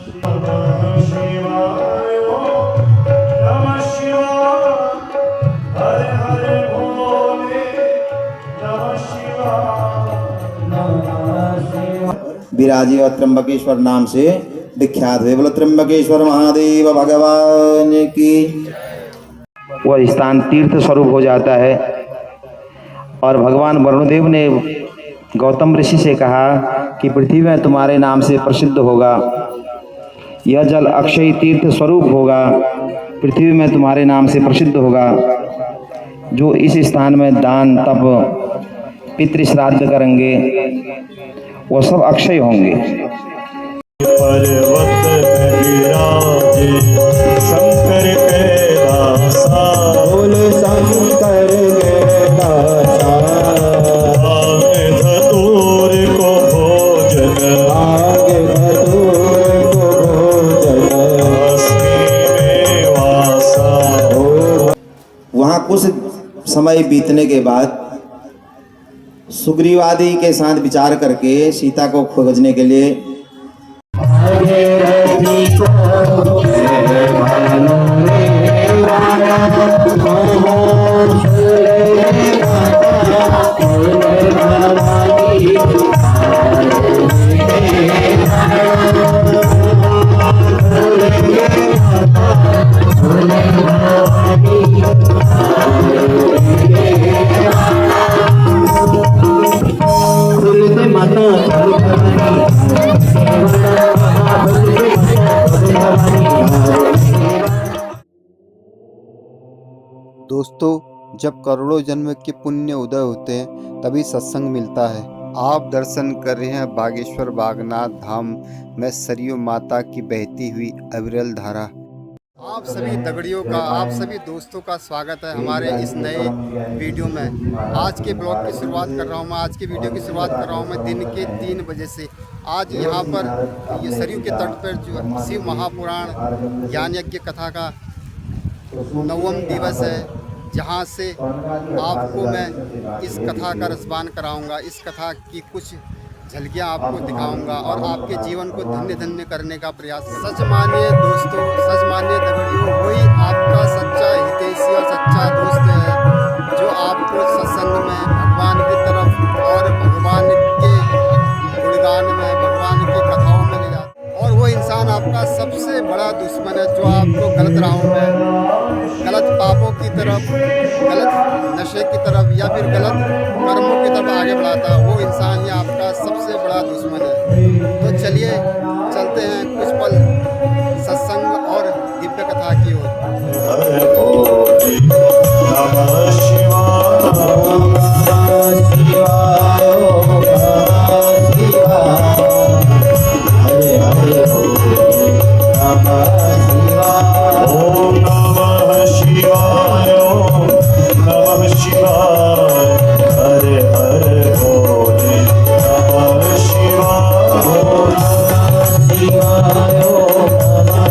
नमः शिवाय ओम नमः शिवाय हर हर भोले नमः शिवाय नमः शिवाय। विराजी त्र्यंबकेश्वर नाम से विख्यात है। बोलो त्र्यंबकेश्वर महादेव भगवान की। वह स्थान तीर्थ स्वरूप हो जाता है। और भगवान वरुणदेव ने गौतम ऋषि से कहा कि पृथ्वी में तुम्हारे नाम से प्रसिद्ध होगा, यह जल अक्षय तीर्थ स्वरूप होगा, पृथ्वी में तुम्हारे नाम से प्रसिद्ध होगा। जो इस स्थान में दान तप पितृ श्राद्ध करेंगे वो सब अक्षय होंगे। पर्वत में विराजे शंकर कैलासा बोले शंकर कैलासा। आगे धतूर को भोजन आगे धतूर को भोजन अस्मी में वासा। वहाँ कुछ समय बीतने के बाद सुग्रीव आदि के साथ विचार करके सीता को खोजने के लिए दोस्तों, जब करोड़ों जन्म के पुण्य उदय होते हैं तभी सत्संग मिलता है। आप दर्शन कर रहे हैं बागेश्वर बागनाथ धाम में सरयू माता की बहती हुई अविरल धारा। आप सभी दगड़ियों का, आप सभी दोस्तों का स्वागत है हमारे इस नए वीडियो में। आज के ब्लॉग की शुरुआत कर रहा हूँ मैं, आज के वीडियो की शुरुआत कर रहा हूँ मैं दिन के 3 बजे से। आज यहाँ पर ये सरयू के तट पर जो शिव महापुराण ज्ञान यज्ञ कथा का 9वां दिवस है, जहाँ से आपको मैं इस कथा का रसपान कराऊंगा, इस कथा की कुछ झलकियाँ आपको दिखाऊंगा और आपके जीवन को धन्य धन्य करने का प्रयास। सच मानिए दोस्तों, सच मानिए दगड़ियों, वही आपका सच्चा हितैषी और सच्चा दोस्त है जो आपको सत्संग में भगवान की तरफ और भगवान के गुणगान में, भगवान की कथाओं में ले जाता है। और वो इंसान आपका सबसे बड़ा दुश्मन है जो आपको गलत राहों में, गलत पापों की तरफ, गलत नशे की तरफ या फिर गलत कर्मों की तरफ आगे बढ़ाता है। वो इंसान ही आपका सबसे बड़ा दुश्मन है। तो चलिए चलते हैं कुछ पल सत्संग और दिव्य कथा की ओर। नमः शिवाय हरे हरे ओम नमः शिवाय ओम नमः शिवाय हरे हरे भोले नमः शिवाय ओम नमः शिवाय ओम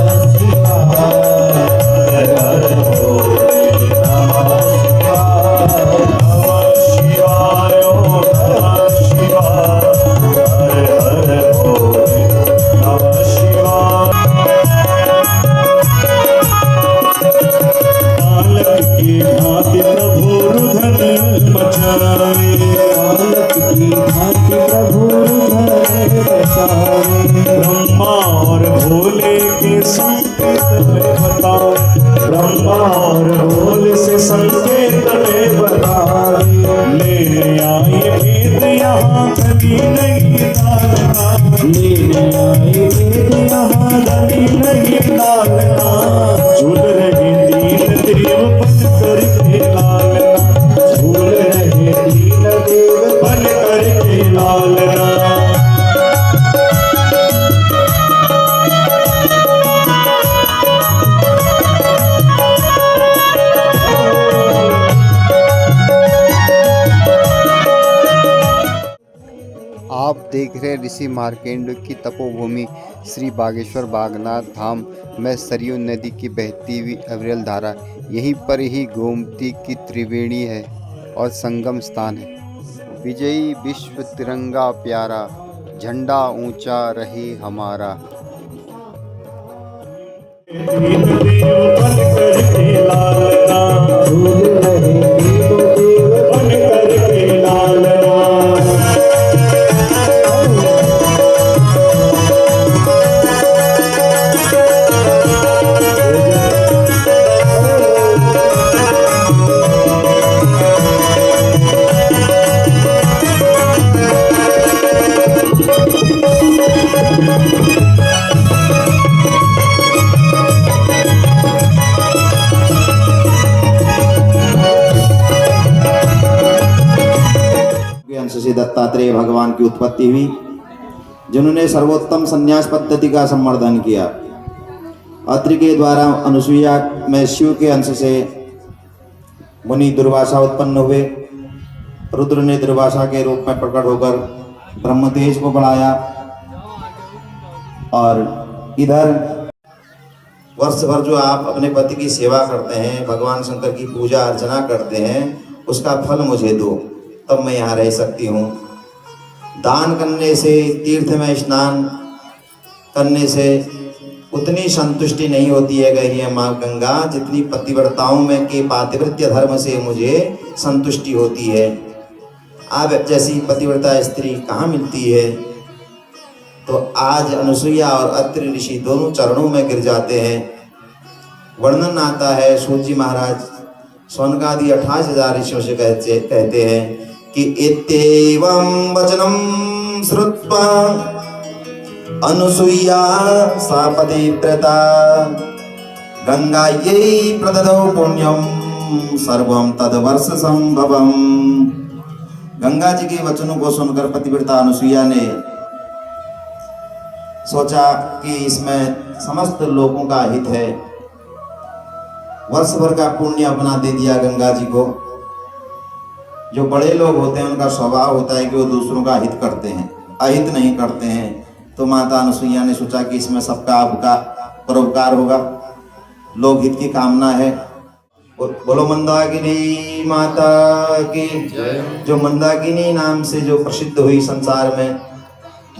नमः शिवाय हरे हरे भोले नमः शिवाय ओम नमः शिवाय हरे हरे भोले नमः शिवाय। की भांति प्रभु रुदन बचाए, बालक की भांति प्रभु रुदन बचाए। ब्रह्मा और भोले के संकेत में बताओ, ब्रह्मा और भोले से संकेत में बताए। लेने आए वेद यहाँ धनी नहीं डालना, लेने आए वेद यहाँ धनी नहीं डालना। झूल रहे दीन देव बन करके लालना, झूल रहे दीन देव बन करके लालना। आप देख रहे ऋषि मार्केंड की तपोभूमि श्री बागेश्वर बागनाथ धाम में सरयू नदी की बहती हुई अविरल धारा। यहीं पर ही गोमती की त्रिवेणी है और संगम स्थान है। विजयी विश्व तिरंगा प्यारा, झंडा ऊंचा रहे हमारा। दीन देव बन करके लालना, झूल रहे दीन देव बन करके लालना। के अंश से दत्तात्रेय भगवान की उत्पत्ति हुई, जिन्होंने सर्वोत्तम संन्यास पद्धति का संवर्धन किया। अत्रि के द्वारा अनुसुईया में शिव के अंश से मुनि दुर्वासा उत्पन्न हुए। रुद्र ने दुर्वासा के रूप में प्रकट होकर ब्रह्म तेज को बढ़ाया, और इधर वर्ष भर जो आप अपने पति की सेवा करते हैं, भगवान शंकर की पूजा अर्चना करते हैं, उसका फल मुझे दो, तब मैं यहाँ रह सकती हूँ। दान करने से, तीर्थ में स्नान करने से उतनी संतुष्टि नहीं होती है गई माँ गंगा, जितनी पतिव्रताओं में के पातिव्रत्य धर्म से मुझे संतुष्टि होती है। आप जैसी पतिव्रता स्त्री कहाँ मिलती है। तो आज अनुसुईया और अत्रि ऋषि दोनों चरणों में गिर जाते हैं। वर्णन आता है, सूत जी महाराज सौनकादि 28,000 ऋषियों से कहते हैं कि इत्येवं वचनं श्रुत्वा अनुसुईया सा पतिव्रता गंगायै प्रददौ पुण्यं सर्वं तद्वर्ष संभवम्। गंगा जी के वचनों को सुनकर पतिव्रता अनुसुईया ने सोचा कि इसमें समस्त लोगों का हित है। वर्ष भर का पुण्य अपना दे दिया गंगा जी को। जो बड़े लोग होते हैं उनका स्वभाव होता है कि वो दूसरों का हित करते हैं, अहित नहीं करते हैं। तो माता अनुसुईया ने सोचा कि इसमें सबका परोपकार होगा, लोक हित की कामना है। बोलो मंदाकिनी माता की। जो मंदाकिनी नाम से जो प्रसिद्ध हुई संसार में,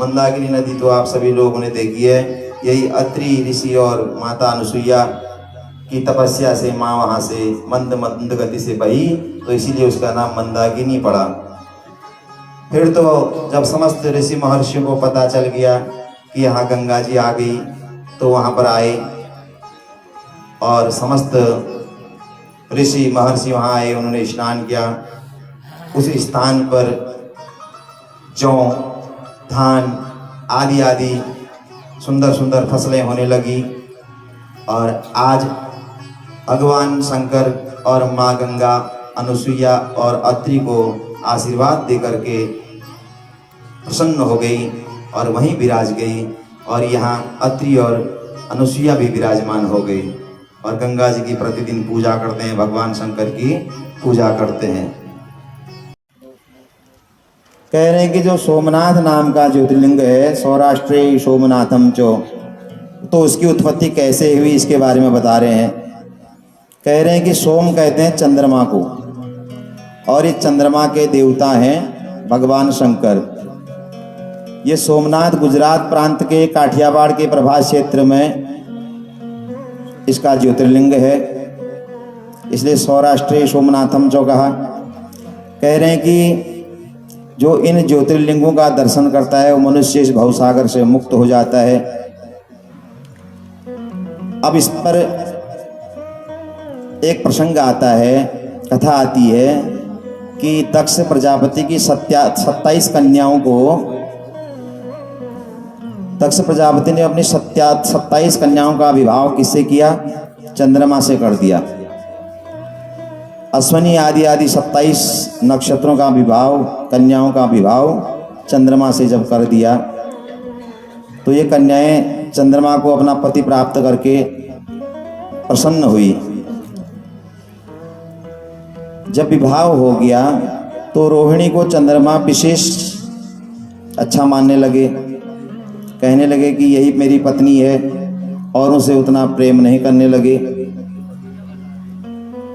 मंदाकिनी नदी तो आप सभी लोगों ने देखी है। यही अत्रि ऋषि और माता अनुसुईया की तपस्या से माँ वहाँ से मंद मंद गति से बही, तो इसीलिए उसका नाम मंदाकिनी पड़ा। फिर तो जब समस्त ऋषि महर्षियों को पता चल गया कि यहाँ गंगा जी आ गई, तो वहाँ पर आए और समस्त ऋषि महर्षि वहाँ आए, उन्होंने स्नान किया। उस स्थान पर जौ, धान आदि आदि सुंदर सुंदर फसलें होने लगी। और आज भगवान शंकर और माँ गंगा अनुसुईया और अत्रि को आशीर्वाद दे करके प्रसन्न हो गई और वहीं विराज गई। और यहाँ अत्रि और अनुसुईया भी विराजमान हो गई और गंगा जी की प्रतिदिन पूजा करते हैं, भगवान शंकर की पूजा करते हैं। कह रहे हैं कि जो सोमनाथ नाम का ज्योतिर्लिंग है, सौराष्ट्रे सोमनाथम चो, तो उसकी उत्पत्ति कैसे हुई इसके बारे में बता रहे हैं। कह रहे हैं कि सोम कहते हैं चंद्रमा को, और ये चंद्रमा के देवता हैं भगवान शंकर। ये सोमनाथ गुजरात प्रांत के काठियावाड़ के प्रभास क्षेत्र में इसका ज्योतिर्लिंग है, इसलिए सौराष्ट्रे सोमनाथम चो कहा। कह रहे हैं कि जो इन ज्योतिर्लिंगों का दर्शन करता है वो मनुष्य इस भवसागर से मुक्त हो जाता है। अब इस पर एक प्रसंग आता है, कथा आती है कि दक्ष प्रजापति की 27 कन्याओं को, दक्ष प्रजापति ने अपनी 27 कन्याओं का विवाह किससे किया? चंद्रमा से कर दिया। अश्वनी आदि आदि 27 नक्षत्रों का विवाह, कन्याओं का विवाह चंद्रमा से जब कर दिया, तो ये कन्याएं चंद्रमा को अपना पति प्राप्त करके प्रसन्न हुई। जब विवाह हो गया तो रोहिणी को चंद्रमा विशेष अच्छा मानने लगे, कहने लगे कि यही मेरी पत्नी है, औरों से उतना प्रेम नहीं करने लगे।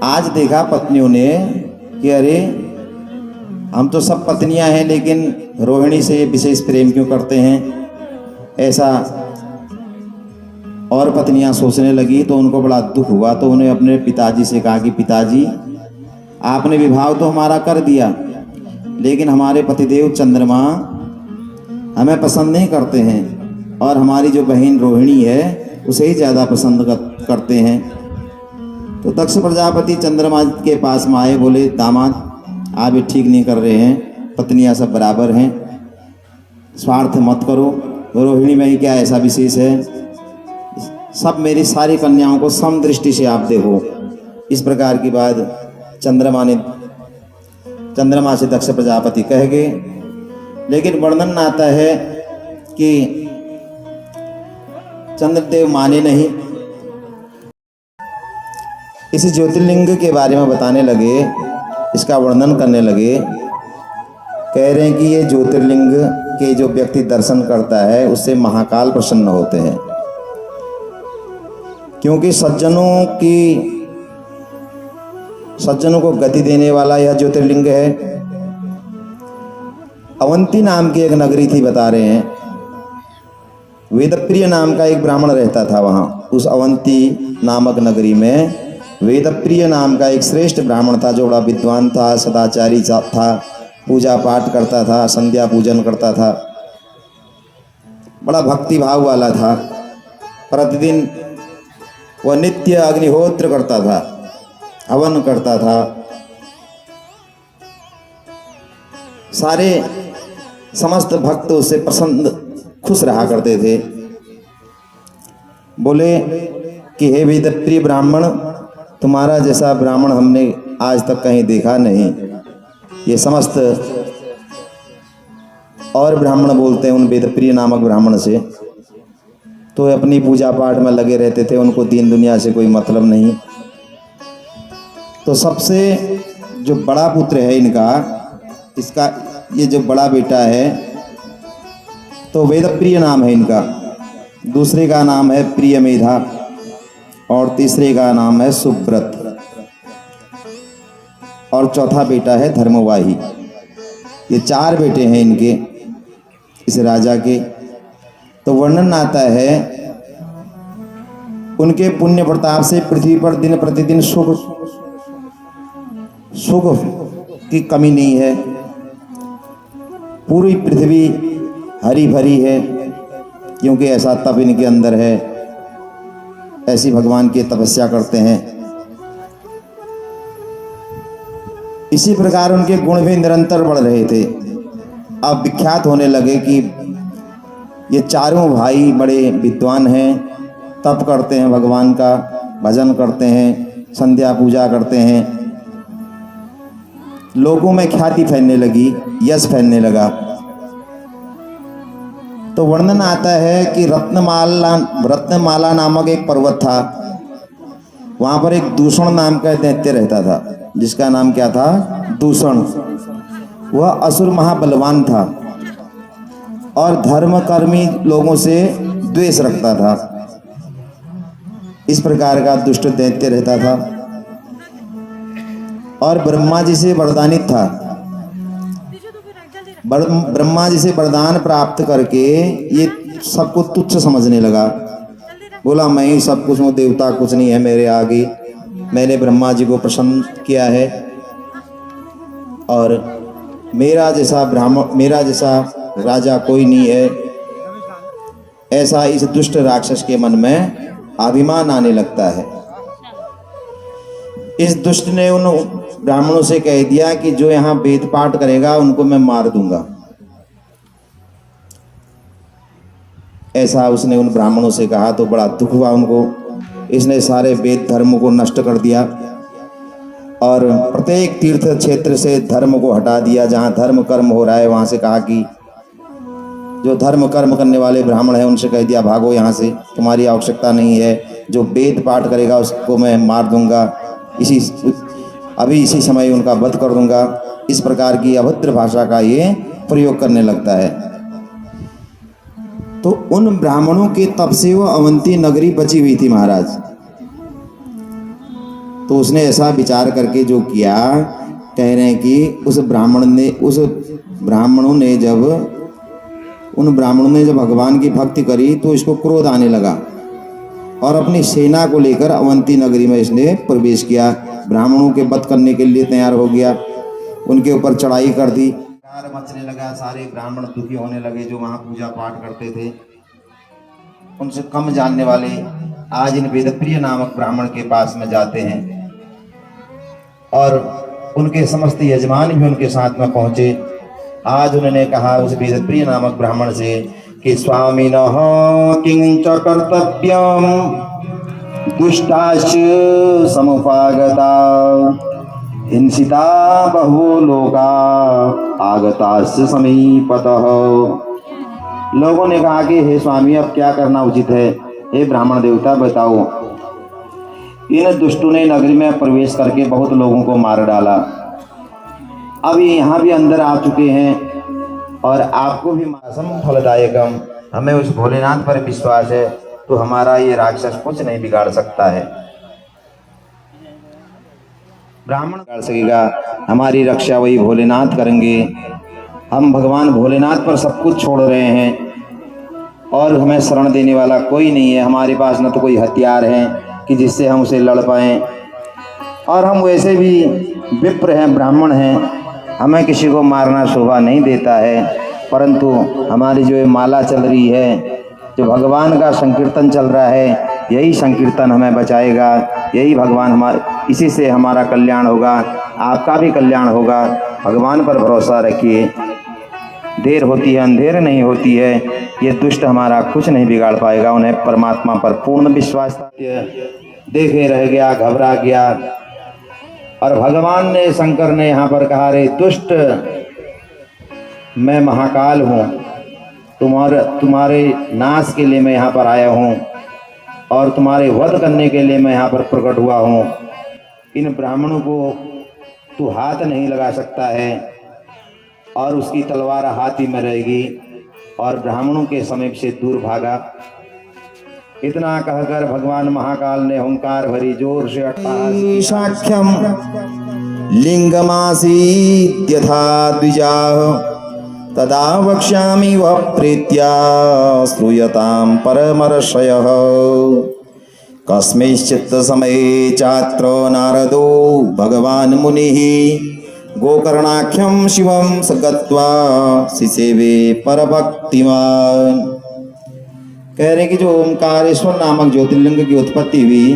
आज देखा पत्नियों ने कि अरे हम तो सब पत्नियां हैं, लेकिन रोहिणी से विशेष प्रेम क्यों करते हैं ऐसा। और पत्नियां सोचने लगी तो उनको बड़ा दुख हुआ। तो उन्हें अपने पिताजी से कहा कि पिताजी, आपने विवाह तो हमारा कर दिया, लेकिन हमारे पतिदेव चंद्रमा हमें पसंद नहीं करते हैं और हमारी जो बहन रोहिणी है उसे ही ज़्यादा पसंद करते हैं। तो दक्ष प्रजापति चंद्रमा के पास में आए, बोले दामाद आप ये ठीक नहीं कर रहे हैं, पत्नियां सब बराबर हैं, स्वार्थ मत करो, रोहिणी में ही क्या ऐसा विशेष है, सब मेरी सारी कन्याओं को सम दृष्टि से आप देखो। इस प्रकार की बात चंद्रमा से दक्ष प्रजापति कह गए। लेकिन वर्णन आता है कि चंद्रदेव माने नहीं। इस ज्योतिर्लिंग के बारे में बताने लगे, इसका वर्णन करने लगे। कह रहे हैं कि ये ज्योतिर्लिंग के जो व्यक्ति दर्शन करता है उससे महाकाल प्रसन्न होते हैं, क्योंकि सज्जनों को गति देने वाला यह ज्योतिर्लिंग है। अवंती नाम की एक नगरी थी, बता रहे हैं वेदप्रिय नाम का एक ब्राह्मण रहता था वहाँ। उस अवंती नामक नगरी में वेदप्रिय नाम का एक श्रेष्ठ ब्राह्मण था, जो बड़ा विद्वान था, सदाचारी था, पूजा पाठ करता था, संध्या पूजन करता था, बड़ा भक्ति भाव वाला था। प्रतिदिन वह नित्य अग्निहोत्र करता था, हवन करता था। सारे समस्त भक्त उससे प्रसन्न खुश रहा करते थे। बोले कि हे वेदप्रिय ब्राह्मण, तुम्हारा जैसा ब्राह्मण हमने आज तक कहीं देखा नहीं। ये समस्त और ब्राह्मण बोलते हैं उन वेदप्रिय नामक ब्राह्मण से, तो अपनी पूजा पाठ में लगे रहते थे, उनको दीन दुनिया से कोई मतलब नहीं। तो सबसे जो बड़ा पुत्र है इनका, इसका ये जो बड़ा बेटा है तो वेदप्रिय नाम है इनका, दूसरे का नाम है प्रियमेधा और तीसरे का नाम है सुब्रत और चौथा बेटा है धर्मवाही। ये 4 बेटे हैं इनके, इस राजा के। तो वर्णन आता है उनके पुण्य प्रताप से पृथ्वी पर दिन प्रतिदिन सुख की कमी नहीं है। पूरी पृथ्वी हरी भरी है, क्योंकि ऐसा तप इनके अंदर है, ऐसी भगवान की तपस्या करते हैं। इसी प्रकार उनके गुण भी निरंतर बढ़ रहे थे। अब विख्यात होने लगे कि ये चारों भाई बड़े विद्वान हैं, तप करते हैं, भगवान का भजन करते हैं, संध्या पूजा करते हैं। लोगों में ख्याति फैलने लगी, यश फैलने लगा। तो वर्णन आता है कि रत्नमाला नामक एक पर्वत था, वहाँ पर एक दूषण नाम का दैत्य रहता था, जिसका नाम क्या था? दूषण। वह असुर महाबलवान था और धर्मकर्मी लोगों से द्वेष रखता था। इस प्रकार का दुष्ट दैत्य रहता था और ब्रह्मा जी से वरदानित था। ब्रह्मा जी से वरदान प्राप्त करके ये सबको तुच्छ समझने लगा। बोला मैं ही सब कुछ हूँ, देवता कुछ नहीं है मेरे आगे। मैंने ब्रह्मा जी को प्रसन्न किया है और मेरा जैसा राजा कोई नहीं है। ऐसा इस दुष्ट राक्षस के मन में अभिमान आने लगता है। इस दुष्ट ने उन ब्राह्मणों से कह दिया कि जो यहाँ वेद पाठ करेगा उनको मैं मार दूंगा। ऐसा उसने उन ब्राह्मणों से कहा तो बड़ा दुख हुआ उनको। इसने सारे वेद धर्म को नष्ट कर दिया और प्रत्येक तीर्थ क्षेत्र से धर्म को हटा दिया। जहाँ धर्म कर्म हो रहा है वहाँ से कहा कि जो धर्म कर्म करने वाले ब्राह्मण हैं उनसे कह दिया भागो यहाँ से, तुम्हारी आवश्यकता नहीं है। जो वेद पाठ करेगा उसको मैं मार दूंगा, इसी समय उनका वध कर दूंगा। इस प्रकार की अभद्र भाषा का ये प्रयोग करने लगता है। तो उन ब्राह्मणों के तप से वो अवंती नगरी बची हुई थी महाराज। तो उसने ऐसा विचार करके जो किया, कह रहे हैं कि उन ब्राह्मणों ने जब भगवान की भक्ति करी तो इसको क्रोध आने लगा और अपनी सेना को लेकर अवंती नगरी में इसने प्रवेश किया। ब्राह्मणों के वध करने के लिए तैयार हो गया, उनके ऊपर चढ़ाई कर दी। कार मचने लगा, सारे ब्राह्मण दुखी होने लगे जो वहाँ पूजा पाठ करते थे। उनसे कम जानने वाले आज इन वेदप्रिय नामक ब्राह्मण के पास में जाते हैं और उनके समस्त यजमान भी उनके साथ में पहुंचे। आज उन्होंने कहा उस वेदप्रिय नामक ब्राह्मण से कि स्वामिनः किंच कर्तव्यम दुष्टाश्च समुपागता हिंसिता बहवो लोका आगताश्च समीपतः। लोगों ने कहा कि हे स्वामी अब क्या करना उचित है, हे ब्राह्मण देवता बताओ। इन दुष्टों ने नगरी में प्रवेश करके बहुत लोगों को मार डाला। अब ये यहाँ भी अंदर आ चुके हैं और आपको भी मासम फलदायकम, हमें उस भोलेनाथ पर विश्वास है तो हमारा ये राक्षस कुछ नहीं बिगाड़ सकता है। ब्राह्मण बिगाड़ सकेगा, हमारी रक्षा वही भोलेनाथ करेंगे। हम भगवान भोलेनाथ पर सब कुछ छोड़ रहे हैं और हमें शरण देने वाला कोई नहीं है। हमारे पास न तो कोई हथियार है कि जिससे हम उसे लड़ पाएं, और हम वैसे भी विप्र हैं, ब्राह्मण हैं, हमें किसी को मारना शोभा नहीं देता है। परंतु हमारी जो ये माला चल रही है, जो भगवान का संकीर्तन चल रहा है, यही संकीर्तन हमें बचाएगा, यही भगवान इसी से हमारा कल्याण होगा, आपका भी कल्याण होगा। भगवान पर भरोसा रखिए, देर होती है अंधेर नहीं होती है। ये दुष्ट हमारा कुछ नहीं बिगाड़ पाएगा, उन्हें परमात्मा पर पूर्ण विश्वास था। देखे रह गया, घबरा गया, और भगवान ने, शंकर ने यहाँ पर कहा, रे दुष्ट, मैं महाकाल हूँ, तुम्हारे नाश के लिए मैं यहाँ पर आया हूँ और तुम्हारे वध करने के लिए मैं यहाँ पर प्रकट हुआ हूँ। इन ब्राह्मणों को तू हाथ नहीं लगा सकता है और उसकी तलवार हाथी में रहेगी, और ब्राह्मणों के समीप से दूर भागा। इतना कहकर भगवान महाकाल ने हुंकार भरी जोर से साख्यम लिंगमासीत् यथा द्विजाः तदा वक्ष्यामि वः प्रीत्या श्रूयतां परमर्षयः। कस्मिंश्चित् समये चात्र नारदो भगवान् मुनिः गोकर्णाख्यं शिवं स गत्वा सिसेवे परभक्तिमान्। कह रहे कि जो ओंकारेश्वर नामक ज्योतिर्लिंग की उत्पत्ति हुई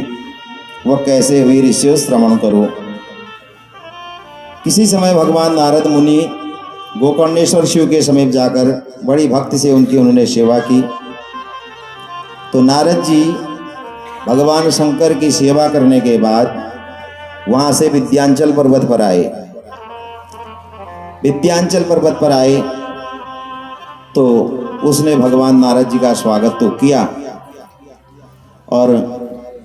वह कैसे हुई, ऋषियों श्रवण करो। किसी समय भगवान नारद मुनि गोकर्णेश्वर शिव के समीप जाकर बड़ी भक्ति से उन्होंने सेवा की। तो नारद जी भगवान शंकर की सेवा करने के बाद वहाँ से विंध्याचल पर्वत पर आए। विंध्याचल पर्वत पर आए तो उसने भगवान नारद जी का स्वागत तो किया और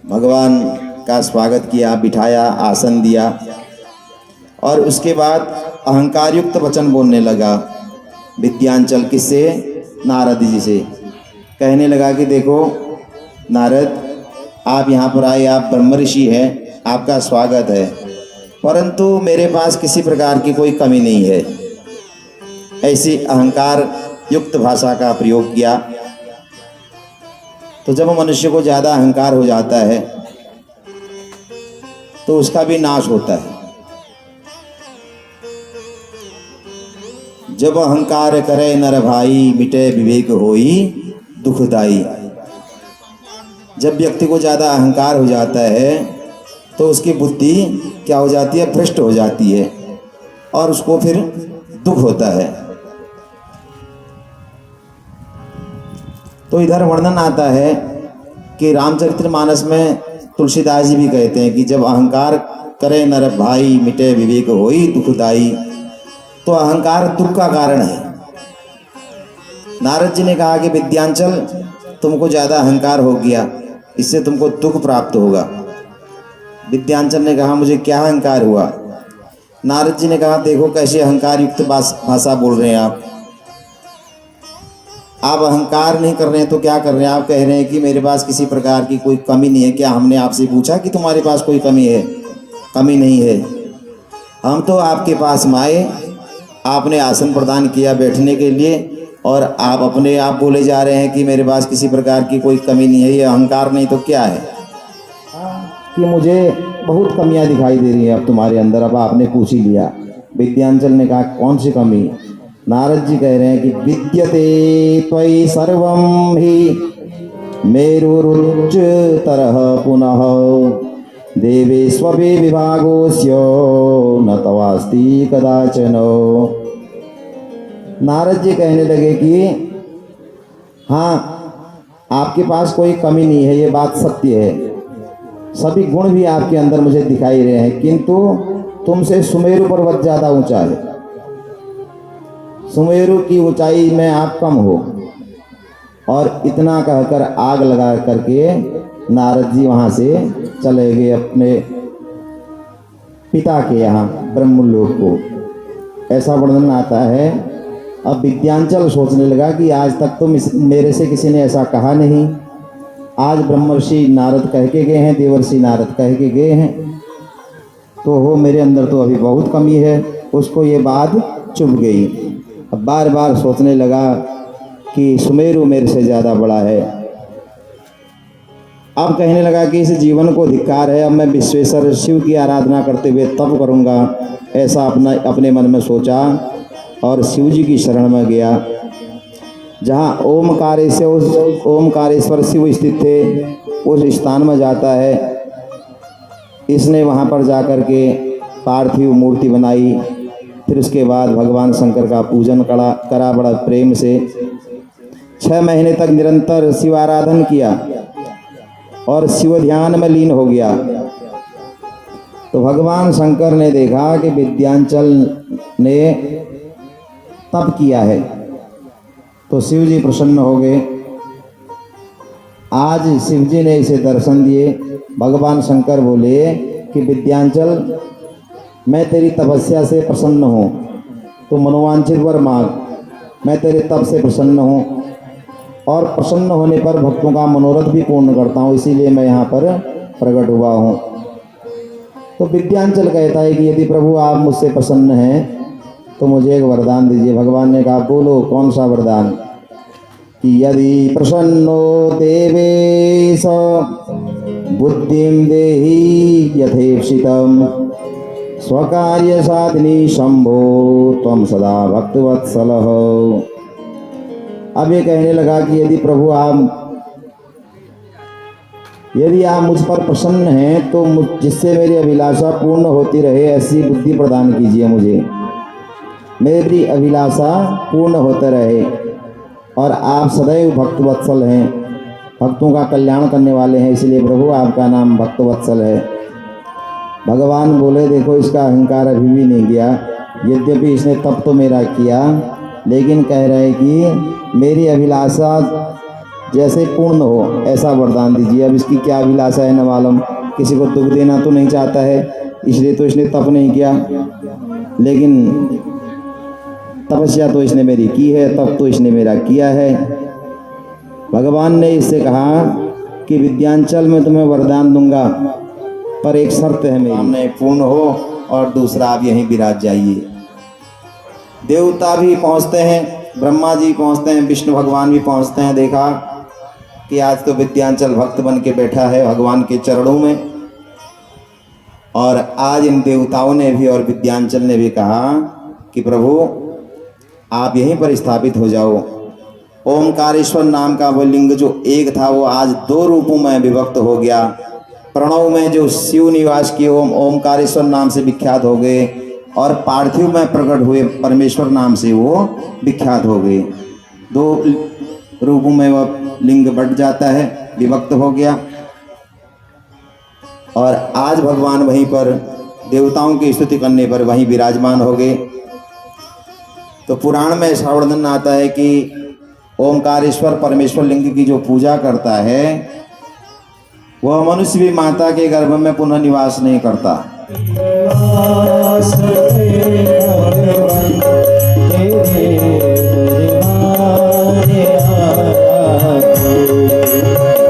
भगवान का स्वागत किया, बिठाया, आसन दिया, और उसके बाद अहंकार युक्त वचन बोलने लगा। विंध्याचल किससे? नारद जी से। कहने लगा कि देखो नारद, आप यहाँ पर आए, आप ब्रह्म ऋषि हैं, आपका स्वागत है, परंतु मेरे पास किसी प्रकार की कोई कमी नहीं है। ऐसी अहंकार युक्त भाषा का प्रयोग किया। तो जब मनुष्य को ज़्यादा अहंकार हो जाता है तो उसका भी नाश होता है। जब अहंकार करे नर भाई, मिटे विवेक होई दुखदाई। जब व्यक्ति को ज़्यादा अहंकार हो जाता है तो उसकी बुद्धि क्या हो जाती है? भ्रष्ट हो जाती है और उसको फिर दुख होता है। तो इधर वर्णन आता है कि रामचरितमानस में तुलसीदास जी भी कहते हैं कि जब अहंकार करे नर भाई, मिटे विवेक होई दुखदाई। तो अहंकार दुख का कारण है। नारद जी ने कहा कि विंध्याचल, तुमको ज़्यादा अहंकार हो गया, इससे तुमको दुख प्राप्त होगा। विंध्याचल ने कहा मुझे क्या अहंकार हुआ? नारद जी ने कहा देखो कैसे अहंकार युक्त भाषा बोल रहे हैं आप अहंकार नहीं कर रहे हैं तो क्या कर रहे हैं? आप कह रहे हैं कि मेरे पास किसी प्रकार की कोई कमी नहीं है। क्या हमने आपसे पूछा कि तुम्हारे पास कोई कमी है? कमी नहीं है। हम तो आपके पास में आए, आपने आसन प्रदान किया बैठने के लिए, और आप अपने आप बोले जा रहे हैं कि मेरे पास किसी प्रकार की कोई कमी नहीं है, ये अहंकार नहीं तो क्या है? कि मुझे बहुत कमियां दिखाई दे रही हैं अब तुम्हारे अंदर। अब आपने पूछ ही लिया। विद्यांचल ने कहा कौन सी कमी? नारद जी कह रहे हैं कि विद्यते त्वयि सर्वं ही मेरुरुच तरह पुनः देवेष्वपि विभागोऽस्य न तवास्ति कदाचन। नारद जी कहने लगे कि हाँ, आपके पास कोई कमी नहीं है, ये बात सत्य है। सभी गुण भी आपके अंदर मुझे दिखाई रहे हैं, किंतु तुमसे सुमेरु पर्वत ज़्यादा ऊंचा है। सुमेरु की ऊंचाई में आप कम हो। और इतना कहकर आग लगा करके नारद जी वहाँ से चले गए अपने पिता के यहाँ ब्रह्मलोक को। ऐसा वर्णन आता है। अब विद्यांचल सोचने लगा कि आज तक तो मेरे से किसी ने ऐसा कहा नहीं। आज ब्रह्मर्षि नारद कह के गए हैं, देवर्षि नारद कह के गए हैं, तो हो मेरे अंदर तो अभी बहुत कमी है। उसको ये बात चुभ गई। अब बार बार सोचने लगा कि सुमेरु मेरे से ज़्यादा बड़ा है। अब कहने लगा कि इस जीवन को धिक्कार है, अब मैं विश्वेश्वर शिव की आराधना करते हुए तप करूँगा। ऐसा अपने मन में सोचा और शिव जी की शरण में गया। जहाँ ओमकारेश्वर शिव स्थित थे, उस स्थान में जाता है। इसने वहाँ पर जाकर के पार्थिव मूर्ति बनाई। फिर उसके बाद भगवान शंकर का पूजन करा बड़ा प्रेम से। 6 महीने तक निरंतर शिव आराधन किया और शिव ध्यान में लीन हो गया। तो भगवान शंकर ने देखा कि विद्यांचल ने तप किया है, तो शिव जी प्रसन्न हो गए। आज शिव जी ने इसे दर्शन दिए। भगवान शंकर बोले कि विद्यांचल, मैं तेरी तपस्या से प्रसन्न हूँ, तो मनोवांछित वर मांग, मैं तेरे तप से प्रसन्न हूँ और प्रसन्न होने पर भक्तों का मनोरथ भी पूर्ण करता हूँ, इसीलिए मैं यहाँ पर प्रकट हुआ हूँ। तो विद्यांचल कहता है कि यदि प्रभु आप मुझसे प्रसन्न हैं तो मुझे एक वरदान दीजिए। भगवान ने कहा बोलो कौन सा वरदान? कि यदि प्रसन्नो देवेश बुद्धिं देहि यथेप्सितं स्वकार्य साधिनी शंभो त्वं सदा भक्तवत्सलः। अब ये कहने लगा कि यदि प्रभु यदि आप मुझ पर प्रसन्न हैं तो जिससे मेरी अभिलाषा पूर्ण होती रहे ऐसी बुद्धि प्रदान कीजिए मुझे। मेरी अभिलाषा पूर्ण होते रहे। और आप सदैव भक्तवत्सल हैं, भक्तों का कल्याण करने वाले हैं, इसलिए प्रभु आपका नाम भक्तवत्सल है। भगवान बोले देखो, इसका अहंकार अभी भी नहीं गया। यद्यपि इसने तप तो मेरा किया, लेकिन कह रहे कि मेरी अभिलाषा जैसे पूर्ण हो ऐसा वरदान दीजिए। अब इसकी क्या अभिलाषा है न मालूम। किसी को दुख देना तो नहीं चाहता है, इसलिए तो इसने तप नहीं किया, लेकिन तपस्या तो इसने मेरी की है, तप तो इसने मेरा किया है। भगवान ने इससे कहा कि विद्यांचल मैं तुम्हें वरदान दूंगा, पर एक शर्त है मेरी, सामने पूर्ण हो और दूसरा आप यहीं विराज जाइए। देवता भी पहुंचते हैं, ब्रह्मा जी पहुंचते हैं, विष्णु भगवान भी पहुंचते हैं। देखा कि आज तो विद्यांचल भक्त बन के बैठा है भगवान के चरणों में। और आज इन देवताओं ने भी और विद्यांचल ने भी कहा कि प्रभु आप यहीं पर स्थापित हो जाओ। ओमकारेश्वर नाम का वो लिंग जो एक था वो आज 2 रूपों में विभक्त हो गया। प्रणव में जो शिव निवास की ओमकारेश्वर नाम से विख्यात हो गए, और पार्थिव में प्रकट हुए परमेश्वर नाम से वो विख्यात हो गए। 2 रूपों में वह लिंग बढ़ जाता है, विभक्त हो गया। और आज भगवान वहीं पर देवताओं की स्तुति करने पर वहीं विराजमान हो गए। तो पुराण में ऐसा वर्णन आता है कि ओमकारेश्वर परमेश्वर लिंग की जो पूजा करता है वह मनुष्य भी माता के गर्भ में पुनः निवास नहीं करता।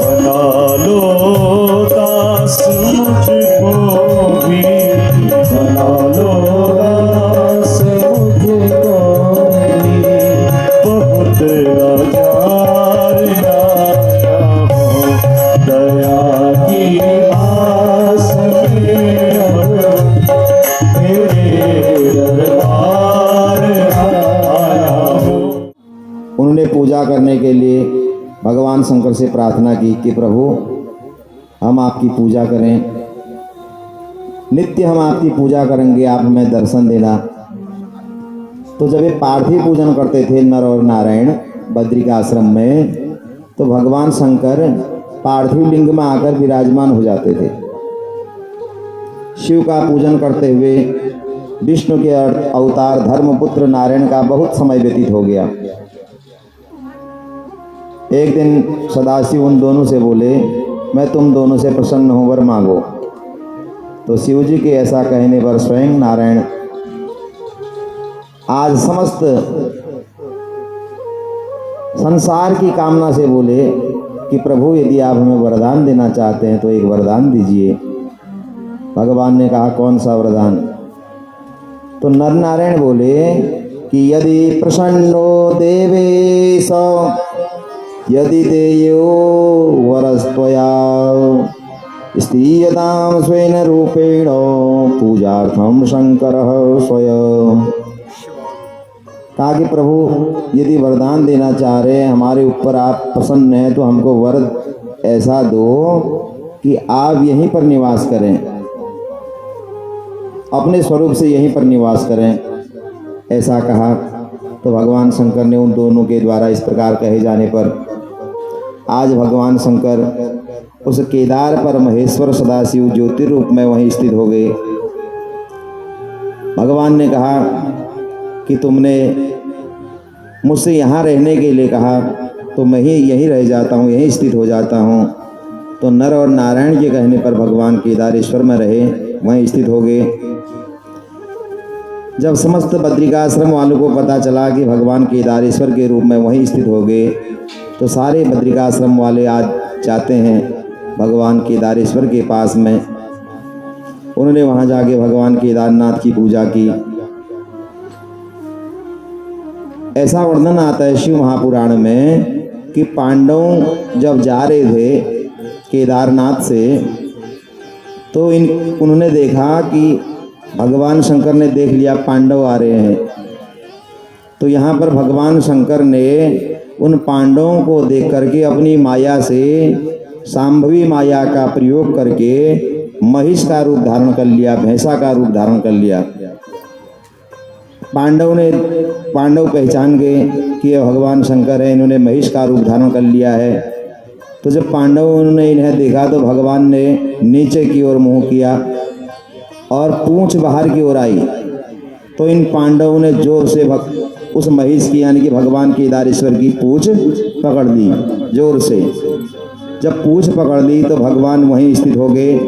बना लो दास मुझको भी, बना लो दास मुझको भी, बहुत शंकर से प्रार्थना की कि प्रभु हम आपकी पूजा करें, नित्य हम आपकी पूजा करेंगे, आप हमें दर्शन देना। तो जब ये पार्थिव पूजन करते थे नर और नारायण बद्रिकाश्रम में, तो भगवान शंकर पार्थिव लिंग में आकर विराजमान हो जाते थे। शिव का पूजन करते हुए विष्णु के अवतार धर्मपुत्र नारायण का बहुत समय व्यतीत हो गया। एक दिन सदाशिव उन दोनों से बोले, मैं तुम दोनों से प्रसन्न हूं, वर मांगो। तो शिव जी के ऐसा कहने पर स्वयं नारायण आज समस्त संसार की कामना से बोले कि प्रभु यदि आप हमें वरदान देना चाहते हैं तो एक वरदान दीजिए। भगवान ने कहा कौन सा वरदान? तो नर नारायण बोले कि यदि प्रसन्नो देवेश यदि देयो वरस्त्वया स्त्रीयतां स्वेन रूपेण पूजार्थम शंकरः स्वयं। कहा कि प्रभु यदि वरदान देना चाह रहे हैं, हमारे ऊपर आप प्रसन्न हैं, तो हमको वर ऐसा दो कि आप यहीं पर निवास करें, अपने स्वरूप से यहीं पर निवास करें, ऐसा कहा। तो भगवान शंकर ने उन दोनों के द्वारा इस प्रकार कहे जाने पर आज भगवान शंकर उस केदार पर महेश्वर सदाशिव ज्योतिर्रूप में वहीं स्थित हो गए। भगवान ने कहा कि तुमने मुझसे यहाँ रहने के लिए कहा तो मैं ही यहीं रह जाता हूँ, यहीं स्थित हो जाता हूँ। तो नर और नारायण के कहने पर भगवान केदारेश्वर में रहे, वहीं स्थित हो गए। जब समस्त बद्रिकाश्रम वालों को पता चला कि भगवान केदारेश्वर के रूप में वहीं स्थित हो गए, तो सारे बद्रिकाश्रम वाले आज जाते हैं भगवान केदारेश्वर के पास में। उन्होंने वहाँ जाके भगवान केदारनाथ की पूजा की। ऐसा वर्णन आता है शिव महापुराण में कि पांडव जब जा रहे थे केदारनाथ से, तो उन्होंने देखा कि भगवान शंकर ने देख लिया पांडव आ रहे हैं। तो यहाँ पर भगवान शंकर ने उन पांडवों को देख करके अपनी माया से, सांभवी माया का प्रयोग करके महिष का रूप धारण कर लिया, भैंसा का रूप धारण कर लिया। पांडव पहचान गए कि ये भगवान शंकर है, इन्होंने महिष का रूप धारण कर लिया है। तो जब पांडवों ने इन्हें देखा तो भगवान ने नीचे की ओर मुंह किया और पूंछ बाहर की ओर आई। तो इन पांडवों ने जोर से उस महिष की यानी कि भगवान केदारेश्वर की पूंछ पकड़ ली जोर से। जब पूंछ पकड़ ली तो भगवान वहीं स्थित हो गए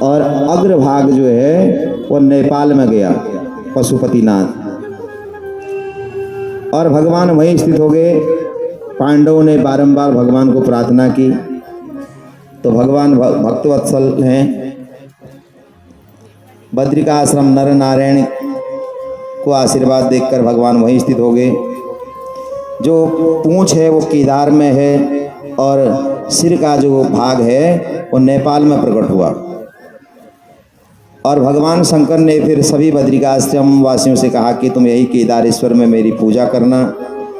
और अग्रभाग जो है वो नेपाल में गया, पशुपतिनाथ, और भगवान वहीं स्थित हो गए। पांडवों ने बारंबार भगवान को प्रार्थना की। तो भगवान भक्तवत्सल हैं। बद्रिकाश्रम नर नारायण को आशीर्वाद देकर भगवान वहीं स्थित हो गए। जो पूंछ है वो केदार में है और सिर का जो भाग है वो नेपाल में प्रकट हुआ। और भगवान शंकर ने फिर सभी बद्रिकाश्रम वासियों से कहा कि तुम यही केदारेश्वर में मेरी पूजा करना,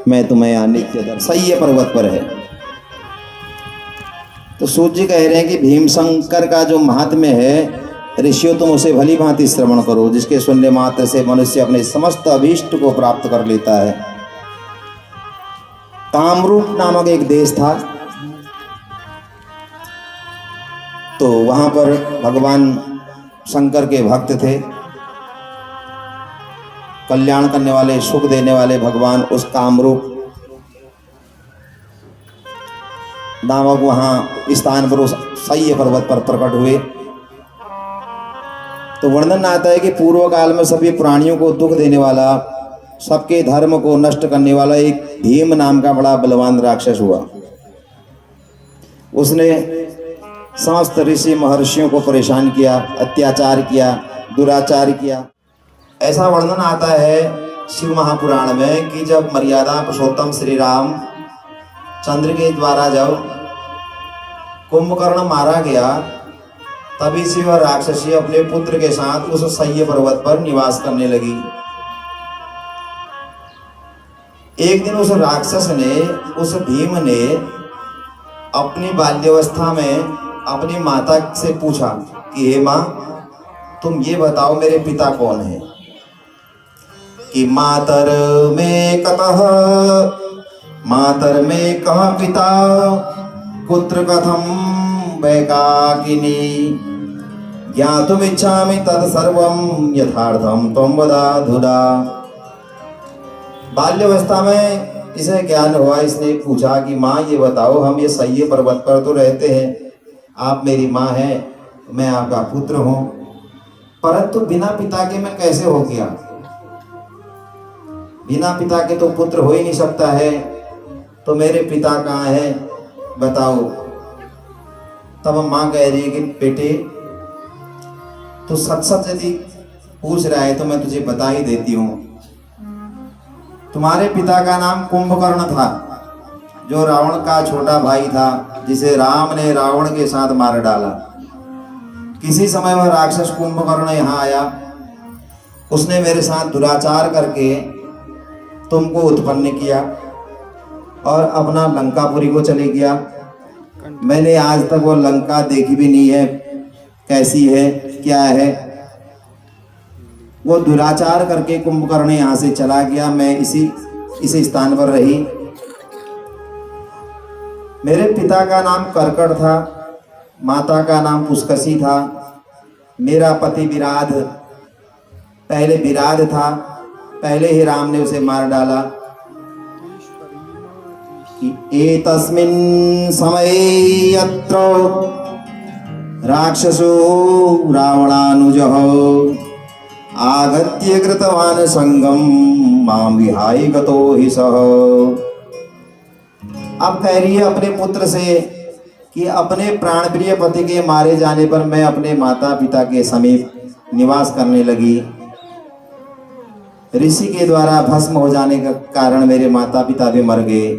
मैं तुम्हें यहाँ नित्य दर्शन। सही पर्वत पर है। तो सूर्य जी कह रहे हैं कि भीमशंकर का जो महात्म्य है, ऋषियों तुम उसे भली भांति श्रवण करो, जिसके सुनने मात्र से मनुष्य अपने समस्त अभीष्ट को प्राप्त कर लेता है। कामरूप नामक एक देश था। तो वहां पर भगवान शंकर के भक्त थे, कल्याण करने वाले, सुख देने वाले भगवान उस कामरूप नामक वहां स्थान पर उस सह्य पर्वत पर प्रकट हुए। तो वर्णन आता है कि पूर्व काल में सभी प्राणियों को दुख देने वाला, सबके धर्म को नष्ट करने वाला एक भीम नाम का बड़ा बलवान राक्षस हुआ। उसने समस्त ऋषि महर्षियों को परेशान किया, अत्याचार किया, दुराचार किया। ऐसा वर्णन आता है शिव महापुराण में कि जब मर्यादा पुरुषोत्तम श्री राम चंद्र के द्वारा जब कुंभकर्ण मारा गया, तभी शिव और राक्षसी अपने पुत्र के साथ उस सह्य पर्वत पर निवास करने लगी। एक दिन उस राक्षस ने, उस भीम ने अपनी बाल्यावस्था में अपनी माता से पूछा कि हे माँ, तुम ये बताओ मेरे पिता कौन है। कि मातर में कतः, मातर में कह पिता, कुत्र कथम वैकाकिनी, ज्ञातुमिच्छामि तत्सर्वं यथार्थं त्वं वदाधुना। बाल्यावस्था में इसे ज्ञान हुआ, इसने पूछा कि माँ ये बताओ, हम ये सह्य पर्वत पर तो रहते हैं, आप मेरी माँ हैं, मैं आपका पुत्र हूँ, परंतु बिना पिता के मैं कैसे हो गया? बिना पिता के तो पुत्र हो ही नहीं सकता है, तो मेरे पिता कहाँ है बताओ। तब माँ कह रही है कि बेटे, तू सच सच यदि पूछ रहा है तो मैं तुझे बता ही देती हूँ। तुम्हारे पिता का नाम कुंभकर्ण था, जो रावण का छोटा भाई था, जिसे राम ने रावण के साथ मार डाला। किसी समय वह राक्षस कुंभकर्ण यहाँ आया, उसने मेरे साथ दुराचार करके तुमको उत्पन्न किया और अपना लंकापुरी को चले गया। मैंने आज तक वो लंका देखी भी नहीं है, कैसी है क्या है। वो दुराचार करके कुंभकर्ण यहाँ से चला गया, मैं इसी स्थान पर रही। मेरे पिता का नाम कर्कट था, माता का नाम पुष्कसी था। मेरा पति विराध, पहले विराध था, पहले ही राम ने उसे मार डाला। कि एतस्मिन् समये यत्र राक्षसो रावणानुजः आगत्य कृतवान् संगम मां विहाय गतो हि सः। अब कह रही है अपने पुत्र से कि अपने प्राणप्रिय पति के मारे जाने पर मैं अपने माता पिता के समीप निवास करने लगी। ऋषि के द्वारा भस्म हो जाने का कारण मेरे माता पिता भी मर गए।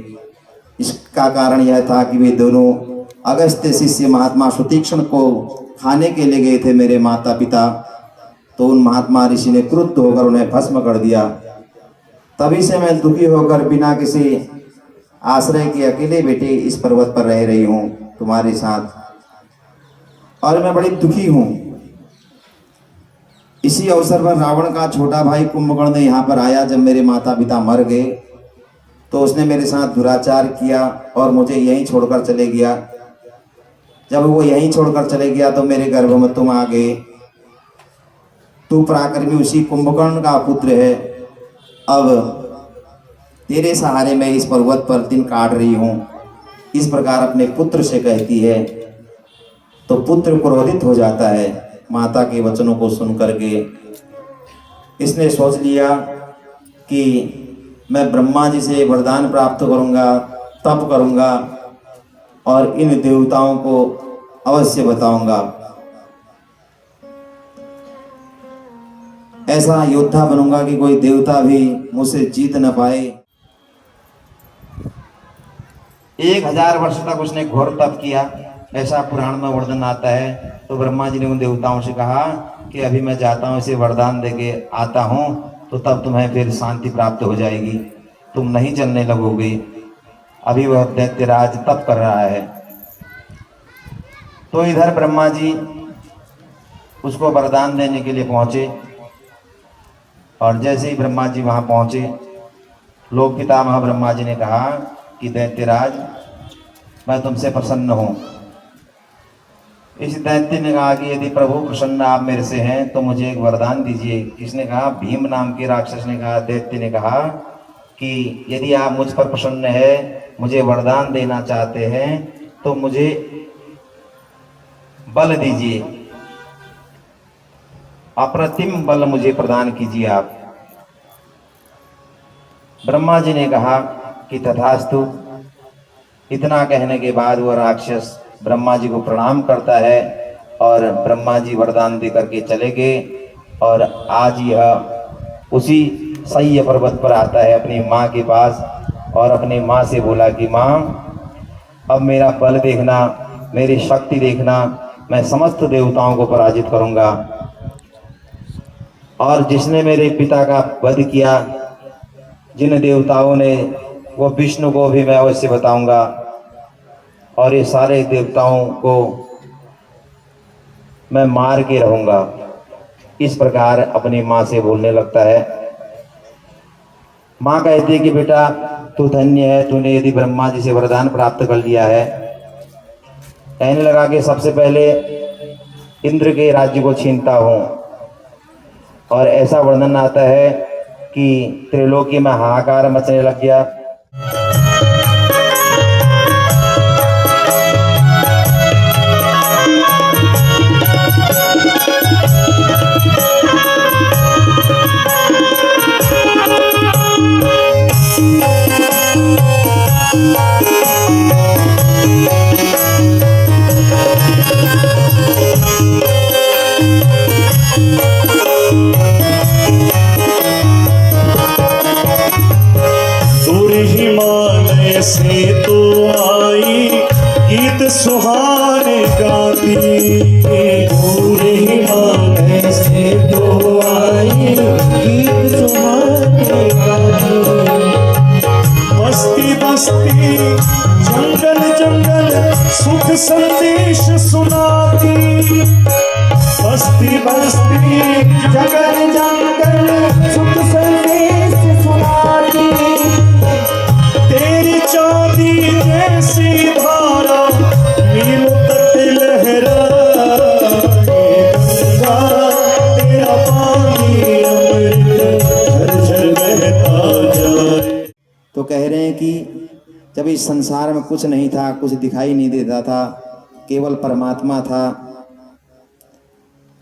इसका कारण यह था कि वे दोनों अगस्त्य शिष्य महात्मा सुतीक्ष्ण को खाने के लिए गए थे मेरे माता पिता, तो उन महात्मा ऋषि ने क्रुद्ध होकर उन्हें भस्म कर दिया। तभी से मैं दुखी होकर बिना किसी आश्रय के अकेले बेटे इस पर्वत पर रह रही हूँ तुम्हारे साथ, और मैं बड़ी दुखी हूँ। इसी अवसर पर रावण का छोटा भाई कुंभकर्ण यहाँ पर आया। जब मेरे माता पिता मर गए तो उसने मेरे साथ दुराचार किया और मुझे यहीं छोड़कर चले गया। जब वो यहीं छोड़कर चले गया तो मेरे गर्भ में तुम आ गए। तू पराक्रमी उसी कुंभकर्ण का पुत्र है। अब तेरे सहारे मैं इस पर्वत पर दिन काट रही हूँ। इस प्रकार अपने पुत्र से कहती है तो पुत्र क्रोधित हो जाता है माता के वचनों को सुन करके। इसने सोच लिया कि मैं ब्रह्मा जी से वरदान प्राप्त करूँगा, तप करूँगा और इन देवताओं को अवश्य बताऊँगा। ऐसा योद्धा बनूंगा कि कोई देवता भी मुझसे जीत न पाए। 1000 वर्ष तक उसने घोर तप किया, ऐसा पुराण में वर्णन आता है। तो ब्रह्मा जी ने उन देवताओं से कहा कि अभी मैं जाता हूँ, इसे वरदान देके आता हूँ, तो तब तुम्हें फिर शांति प्राप्त हो जाएगी, तुम नहीं चलने लगोगे। अभी वह दैत्यराज तप कर रहा है। तो इधर ब्रह्मा जी उसको वरदान देने के लिए पहुँचे, और जैसे ही ब्रह्मा जी वहाँ पहुँचे, लोक पितामह ब्रह्मा जी ने कहा कि दैत्यराज, मैं तुमसे प्रसन्न हूँ। इस दैत्य ने कहा कि यदि प्रभु प्रसन्न आप मेरे से हैं तो मुझे एक वरदान दीजिए। किसने कहा? भीम नाम के राक्षस ने कहा। दैत्य ने कहा कि यदि आप मुझ पर प्रसन्न है, मुझे वरदान देना चाहते हैं, तो मुझे बल दीजिए, अप्रतिम बल मुझे प्रदान कीजिए आप। ब्रह्मा जी ने कहा कि तथास्तु। इतना कहने के बाद वह राक्षस ब्रह्मा जी को प्रणाम करता है और ब्रह्मा जी वरदान दे करके चले गए। और आज यह उसी सह्य पर्वत पर आता है अपनी माँ के पास, और अपनी माँ से बोला कि माँ, अब मेरा बल देखना, मेरी शक्ति देखना, मैं समस्त देवताओं को पराजित करूँगा, और जिसने मेरे पिता का वध किया, जिन देवताओं ने, वो विष्णु को भी मैं अवश्य बताऊंगा। और ये सारे देवताओं को मैं मार के रहूँगा। इस प्रकार अपनी माँ से बोलने लगता है। माँ कहती है कि बेटा तू धन्य है, तूने यदि ब्रह्मा जी से वरदान प्राप्त कर लिया है। कहने लगा कि सबसे पहले इंद्र के राज्य को छीनता हूँ। और ऐसा वर्णन आता है कि त्रिलोकी में हाहाकार मचने लग गया। दूर हिमालय से तो आई गीत सुहाने गाती, दूर हिमालय से तो आई गीत सुहाने गाती। बस्ती बस्ती जंगल जंगल सुख संदेश सुनाती, बस्ती बस्ती जंगल जंगल सुख संदेश सुनाती। तेरी चांदी जैसी धारा नीलों तट लहराए, गंगा तेरा पानी अमृत झरझर बहता जाए। तो कह रहे हैं कि जब इस संसार में कुछ नहीं था, कुछ दिखाई नहीं देता था, केवल परमात्मा था।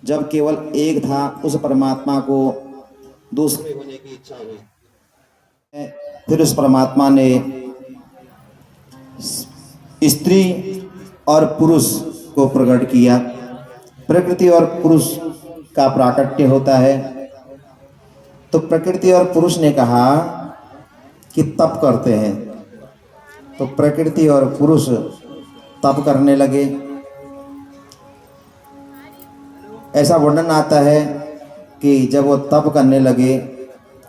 जब केवल एक था, उस परमात्मा को दूसरे होने की इच्छा हुई। फिर उस परमात्मा ने स्त्री और पुरुष को प्रकट किया। प्रकृति और पुरुष का प्राकट्य होता है। तो प्रकृति और पुरुष ने कहा कि तप करते हैं। तो प्रकृति और पुरुष तप करने लगे। ऐसा वर्णन आता है कि जब वो तप करने लगे,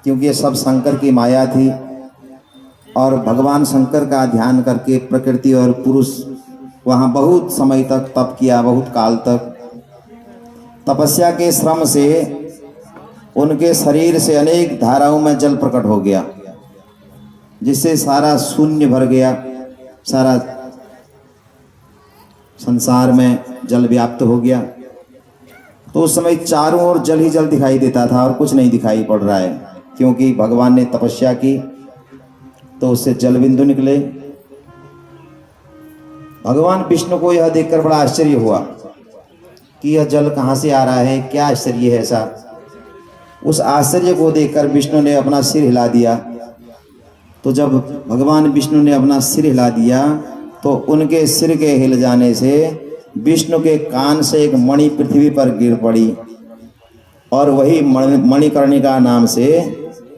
क्योंकि ये सब शंकर की माया थी, और भगवान शंकर का ध्यान करके प्रकृति और पुरुष वहाँ बहुत समय तक तप किया, बहुत काल तक। तपस्या के श्रम से उनके शरीर से अनेक धाराओं में जल प्रकट हो गया, जिससे सारा शून्य भर गया, सारा संसार में जल व्याप्त हो गया। तो उस समय चारों ओर जल ही जल दिखाई देता था और कुछ नहीं दिखाई पड़ रहा है, क्योंकि भगवान ने तपस्या की तो उससे जल बिंदु निकले। भगवान विष्णु को यह देखकर बड़ा आश्चर्य हुआ कि यह जल कहाँ से आ रहा है, क्या आश्चर्य है ऐसा। उस आश्चर्य को देखकर विष्णु ने अपना सिर हिला दिया। तो जब भगवान विष्णु ने अपना सिर हिला दिया तो उनके सिर के हिल जाने से विष्णु के कान से एक मणि पृथ्वी पर गिर पड़ी, और वही मणिकर्णिका नाम से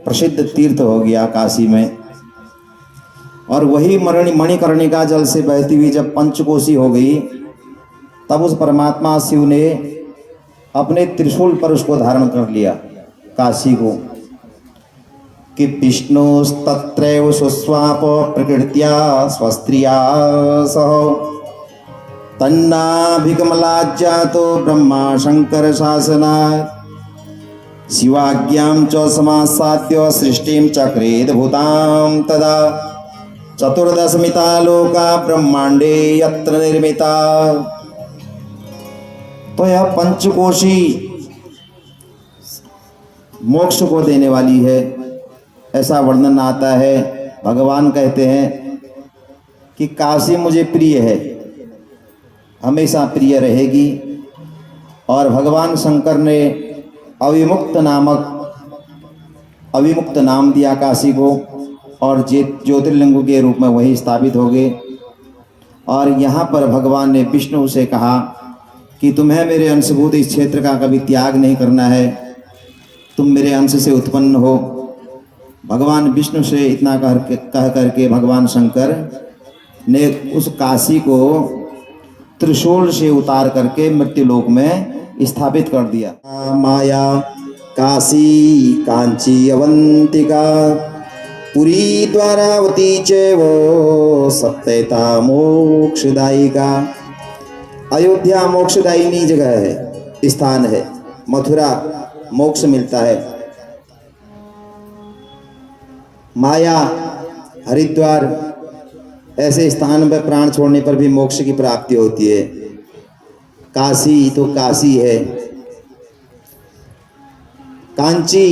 प्रसिद्ध तीर्थ हो गया काशी में। और वही मणिकर्णिका जल से बहती हुई जब पंचकोशी हो गई, तब उस परमात्मा शिव ने अपने त्रिशूल पर उसको धारण कर लिया, काशी को। कि विष्णुस्तत्रैव सुस्वाप प्रकृत्या स्वस्त्रिया सह तन्नाभिकमलाज्जातो ब्रह्मा शंकर शासनात् शिवाज्ञां च समासाद्य सृष्टिं चक्रेद भूतां तदा चतुर्दशमिता लोका ब्रह्मांडे यत्र निर्मिता। तो यह पंचकोशी मोक्ष को देने वाली है, ऐसा वर्णन आता है। भगवान कहते हैं कि काशी मुझे प्रिय है, हमेशा प्रिय रहेगी। और भगवान शंकर ने अविमुक्त नाम दिया काशी को, और ज्योतिर्लिंग के रूप में वही स्थापित हो गए। और यहाँ पर भगवान ने विष्णु से कहा कि तुम्हें मेरे अंशभूत इस क्षेत्र का कभी त्याग नहीं करना है, तुम मेरे अंश से उत्पन्न हो। भगवान विष्णु से इतना कह करके भगवान शंकर ने उस काशी को त्रिशूल से उतार करके मृत्युलोक में स्थापित कर दिया। माया काशी कांची अवंतिका पुरी द्वारावती चैव सप्तैता मोक्षदायिका। अयोध्या मोक्षदायिनी जगह है, स्थान है। मथुरा मोक्ष मिलता है। माया, हरिद्वार ऐसे स्थान पर प्राण छोड़ने पर भी मोक्ष की प्राप्ति होती है। काशी तो काशी है, कांची,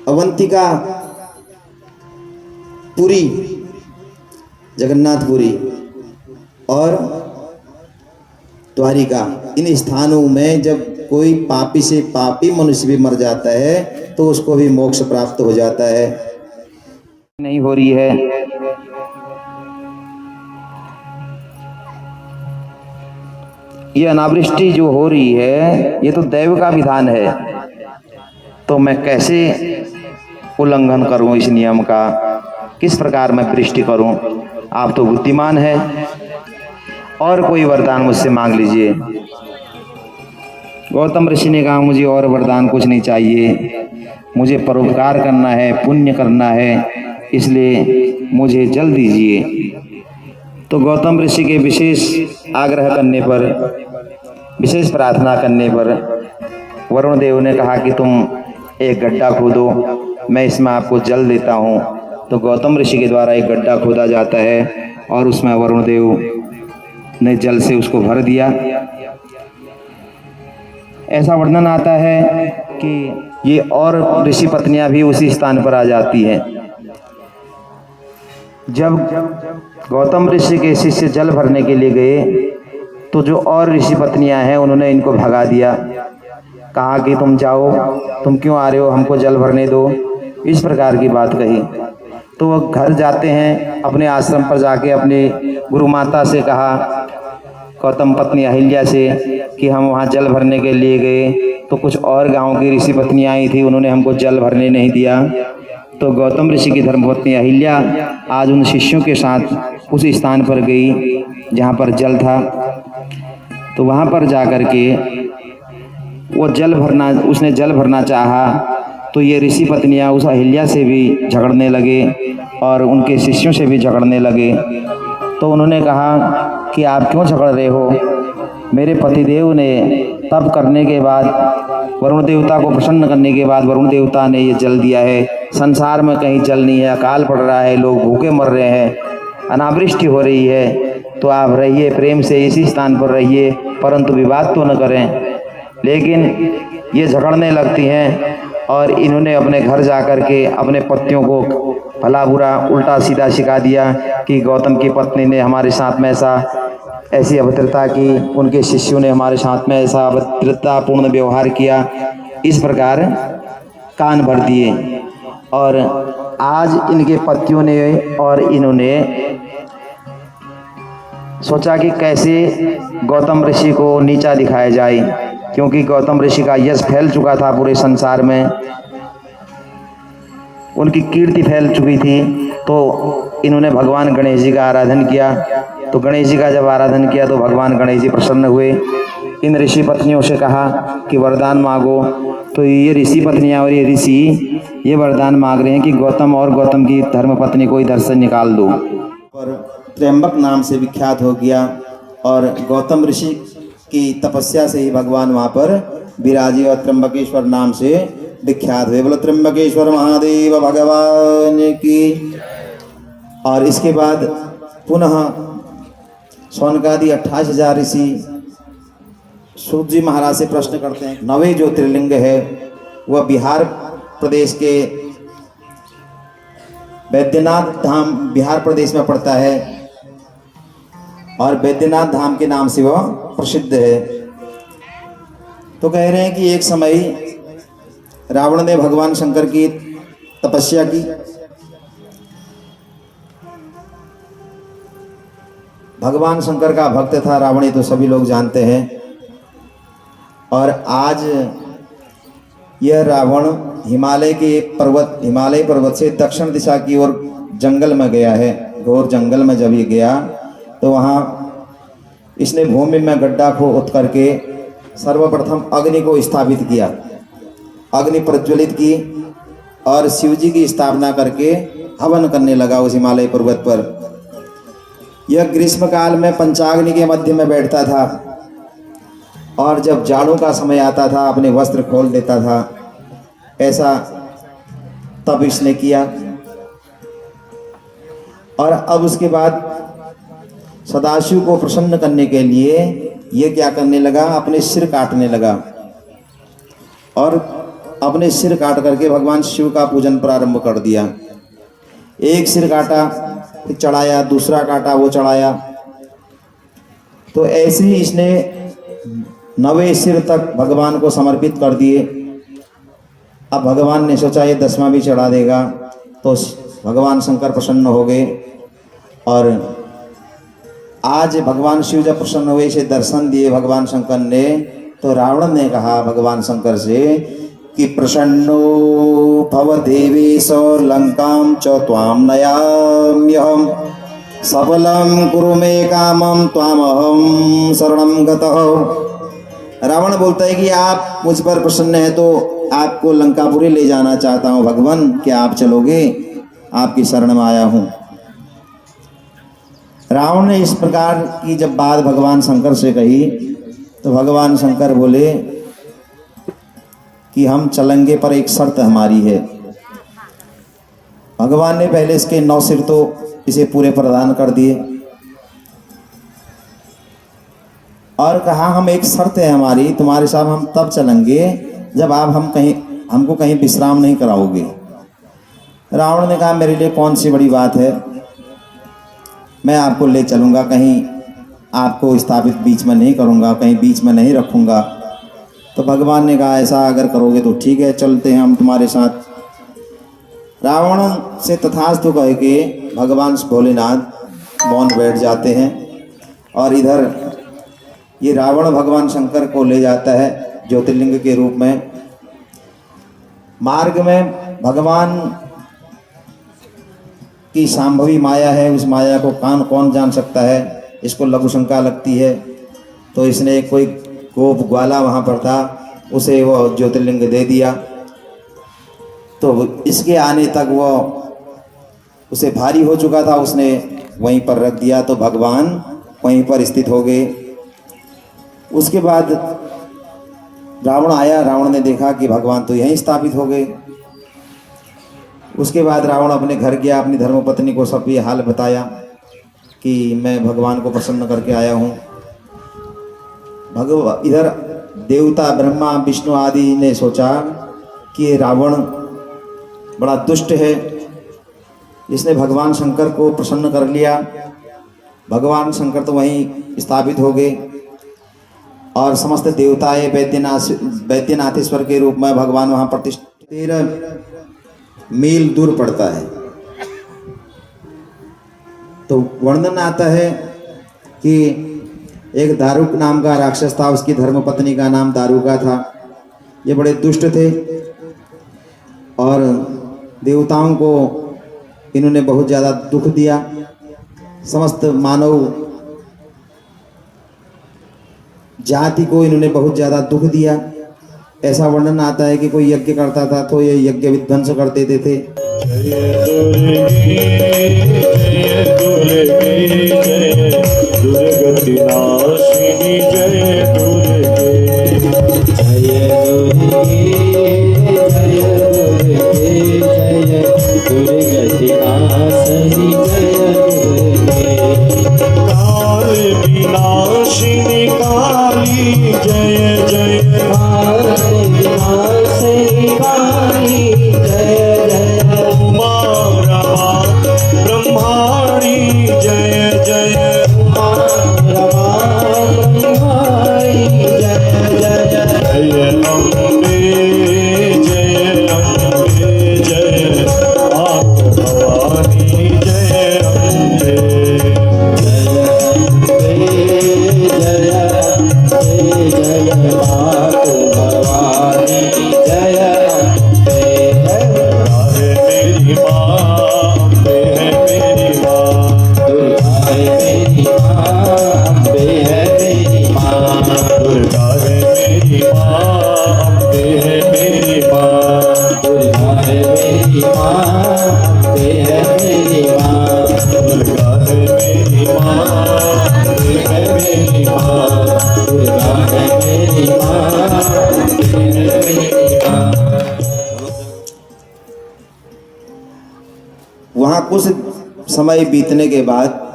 अवंतिका, पुरी, जगन्नाथपुरी और द्वारिका, इन स्थानों में जब कोई पापी से पापी मनुष्य भी मर जाता है तो उसको भी मोक्ष प्राप्त हो जाता है। नहीं हो रही है, ये अनावृष्टि जो हो रही है ये तो दैव का विधान है, तो मैं कैसे उल्लंघन करूं इस नियम का, किस प्रकार मैं वृष्टि करूं? आप तो बुद्धिमान है, और कोई वरदान मुझसे मांग लीजिए। गौतम ऋषि ने कहा मुझे और वरदान कुछ नहीं चाहिए, मुझे परोपकार करना है, पुण्य करना है, इसलिए मुझे जल दीजिए। तो गौतम ऋषि के विशेष आग्रह करने पर, विशेष प्रार्थना करने पर वरुण देव ने कहा कि तुम एक गड्ढा खोदो, मैं इसमें आपको जल देता हूँ। तो गौतम ऋषि के द्वारा एक गड्ढा खोदा जाता है और उसमें वरुण देव ने जल से उसको भर दिया। ऐसा वर्णन आता है कि ये और ऋषि पत्नियां भी उसी स्थान पर आ जाती हैं। जब गौतम ऋषि के शिष्य जल भरने के लिए गए तो जो और ऋषि पत्नियां हैं उन्होंने इनको भगा दिया, कहा कि तुम जाओ, तुम क्यों आ रहे हो, हमको जल भरने दो, इस प्रकार की बात कही। तो वो घर जाते हैं, अपने आश्रम पर जाके अपने गुरु माता से कहा, गौतम पत्नी अहिल्या से, कि हम वहाँ जल भरने के लिए गए तो कुछ और गांव की ऋषि पत्नियाँ आई थी, उन्होंने हमको जल भरने नहीं दिया। तो गौतम ऋषि की धर्मपत्नी अहिल्या आज उन शिष्यों के साथ उस स्थान पर गई जहाँ पर जल था। तो वहाँ पर जाकर के वो उसने जल भरना चाहा तो ये ऋषि पत्नियाँ उस अहिल्या से भी झगड़ने लगे और उनके शिष्यों से भी झगड़ने लगे। तो उन्होंने कहा कि आप क्यों झगड़ रहे हो? मेरे पतिदेव ने तप करने के बाद, वरुण देवता को प्रसन्न करने के बाद वरुण देवता ने ये जल दिया है। संसार में कहीं जल नहीं है, अकाल पड़ रहा है, लोग भूखे मर रहे हैं, अनावृष्टि हो रही है, तो आप रहिए, प्रेम से इसी स्थान पर रहिए, परंतु विवाद तो न करें। लेकिन ये झगड़ने लगती हैं और इन्होंने अपने घर जाकर के अपने पतियों को भला बुरा उल्टा सीधा सिखा दिया कि गौतम की पत्नी ने हमारे साथ में ऐसी अभद्रता की, उनके शिष्यों ने हमारे साथ में ऐसा अभद्रतापूर्ण व्यवहार किया। इस प्रकार कान भर दिए और आज इनके पतियों ने और इन्होंने सोचा कि कैसे गौतम ऋषि को नीचा दिखाया जाए, क्योंकि गौतम ऋषि का यश फैल चुका था पूरे संसार में, उनकी कीर्ति फैल चुकी थी। तो इन्होंने भगवान गणेश जी का आराधन किया। तो गणेश जी का जब आराधन किया तो भगवान गणेश जी प्रसन्न हुए। इन ऋषि पत्नियों से कहा कि वरदान मांगो। तो ये ऋषि पत्नियां और ये ऋषि ये वरदान मांग रहे हैं कि गौतम और गौतम की धर्मपत्नी को इधर से निकाल दो। और त्र्यंबक नाम से विख्यात हो गया और गौतम ऋषि की तपस्या से ही भगवान वहाँ पर विराजे और त्र्यंबकेश्वर नाम से विख्यात हुए। बोलो त्र्यंबकेश्वर महादेव भगवान की। और इसके बाद पुनः शौनकादि 28,000 ऋषि सूत जी महाराज से प्रश्न करते हैं। 9वें ज्योतिर्लिंग है वह बिहार प्रदेश के बैद्यनाथ धाम बिहार प्रदेश में पड़ता है और बैद्यनाथ धाम के नाम से वह प्रसिद्ध है। तो कह रहे हैं कि एक समय रावण ने भगवान शंकर की तपस्या की। भगवान शंकर का भक्त था रावण, ये तो सभी लोग जानते हैं। और आज यह रावण हिमालय पर्वत से दक्षिण दिशा की ओर जंगल में गया है। घोर जंगल में जब ये गया तो वहाँ इसने भूमि में गड्ढा खोद करके सर्वप्रथम अग्नि को स्थापित किया, अग्नि प्रज्वलित की और शिव जी की स्थापना करके हवन करने लगा उस हिमालय पर्वत पर। यह ग्रीष्म काल में पंचाग्नि के मध्य में बैठता था और जब जाड़ों का समय आता था अपने वस्त्र खोल देता था। ऐसा तब इसने किया। और अब उसके बाद सदाशिव को प्रसन्न करने के लिए ये क्या करने लगा, अपने सिर काटने लगा और अपने सिर काट करके भगवान शिव का पूजन प्रारंभ कर दिया। एक सिर काटा, फिर चढ़ाया, दूसरा काटा, वो चढ़ाया। तो ऐसे ही इसने 9वें सिर तक भगवान को समर्पित कर दिए। अब भगवान ने सोचा ये 10वां भी चढ़ा देगा, तो भगवान शंकर प्रसन्न हो गए। और आज भगवान शिव जब प्रसन्न हुए, इसे दर्शन दिए भगवान शंकर ने, तो रावण ने कहा भगवान शंकर से कि प्रसन्नो भव देवेश लंकां च त्वां नयाम्यहं सफलं कुरु मे कामं त्वामहं शरणं गतः। रावण बोलता है कि आप मुझ पर प्रसन्न है तो आपको लंकापुरी ले जाना चाहता हूँ भगवान, क्या आप चलोगे? आपकी शरण में आया हूँ। रावण ने इस प्रकार की जब बात भगवान शंकर से कही तो भगवान शंकर बोले कि हम चलेंगे पर एक शर्त हमारी है। भगवान ने पहले इसके 9 सिर तो इसे पूरे प्रदान कर दिए और कहा हम एक शर्त है हमारी, तुम्हारे साथ हम तब चलेंगे जब आप हमको कहीं विश्राम नहीं कराओगे। रावण ने कहा मेरे लिए कौन सी बड़ी बात है, मैं आपको ले चलूँगा, कहीं आपको स्थापित बीच में नहीं करूँगा, कहीं बीच में नहीं रखूँगा। तो भगवान ने कहा ऐसा अगर करोगे तो ठीक है, चलते हैं हम तुम्हारे साथ। रावण से तथास्तु कह के भगवान भोलेनाथ मौन बैठ जाते हैं और इधर ये रावण भगवान शंकर को ले जाता है ज्योतिर्लिंग के रूप में। मार्ग में भगवान की सांभवी माया है, उस माया को कौन जान सकता है, इसको लघु शंका लगती है। तो इसने कोई गोप ग्वाला वहाँ पर था, उसे वो ज्योतिर्लिंग दे दिया। तो इसके आने तक वो उसे भारी हो चुका था, उसने वहीं पर रख दिया तो भगवान वहीं पर स्थित हो गए। उसके बाद रावण आया, रावण ने देखा कि भगवान तो यहीं स्थापित हो गए। उसके बाद रावण अपने घर गया, अपनी धर्मपत्नी को सब ये हाल बताया कि मैं भगवान को प्रसन्न करके आया हूँ। इधर देवता ब्रह्मा विष्णु आदि ने सोचा कि ये रावण बड़ा दुष्ट है, इसने भगवान शंकर को प्रसन्न कर लिया। भगवान शंकर तो वहीं स्थापित हो गए और समस्त देवताएं वैद्यनाथेश्वर के रूप में भगवान वहाँ प्रतिष्ठित। 13 मील दूर पड़ता है। तो वर्णन आता है कि एक दारुक नाम का राक्षस था, उसकी धर्मपत्नी का नाम दारुका था। ये बड़े दुष्ट थे और देवताओं को इन्होंने बहुत ज़्यादा दुख दिया। समस्त मानव जाति को इन्होंने बहुत ज़्यादा दुख दिया। ऐसा वर्णन आता है कि कोई यज्ञ करता था तो ये यज्ञ विध्वंस कर देते थे। दुर्गति नाशिनी जय दुर्गे, जय दुर्गति नाशिनी जय दुर्गे। काल विनाशिनी काली जय जय, काल विनाशिनी काली जय जय। उमा रमा ब्रह्माणी जय जय, जय अम्बे जय अम्बे जय, आप भवानी जय अम्बे, जय जय मेरी माँ, दुर्गा है मेरी माँ, है मेरी माँ। वहाँ कुछ समय बीतने के बाद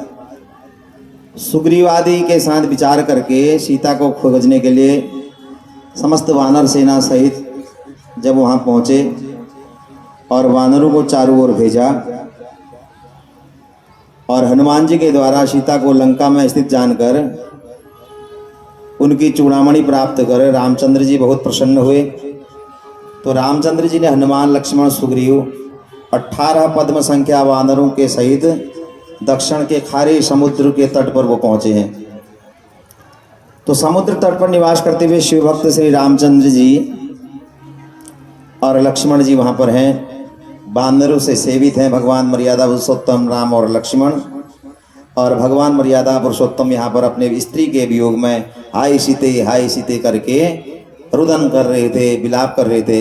सुग्रीव आदि के साथ विचार करके सीता को खोजने के लिए समस्त वानर सेना सहित जब वहाँ पहुँचे और वानरों को चारों ओर भेजा और हनुमान जी के द्वारा सीता को लंका में स्थित जानकर उनकी चूड़ामणि प्राप्त कर रामचंद्र जी बहुत प्रसन्न हुए। तो रामचंद्र जी ने हनुमान, लक्ष्मण, सुग्रीव 18 पद्म संख्या वानरों के सहित दक्षिण के खारे समुद्र के तट पर वो पहुँचे हैं। तो समुद्र तट पर निवास करते हुए शिव भक्त श्री रामचंद्र जी और लक्ष्मण जी वहाँ पर हैं। वानरों से सेवित हैं भगवान मर्यादा पुरुषोत्तम राम और लक्ष्मण। और भगवान मर्यादा पुरुषोत्तम यहाँ पर अपने स्त्री के वियोग में हाय सीते करके रुदन कर रहे थे, विलाप कर रहे थे।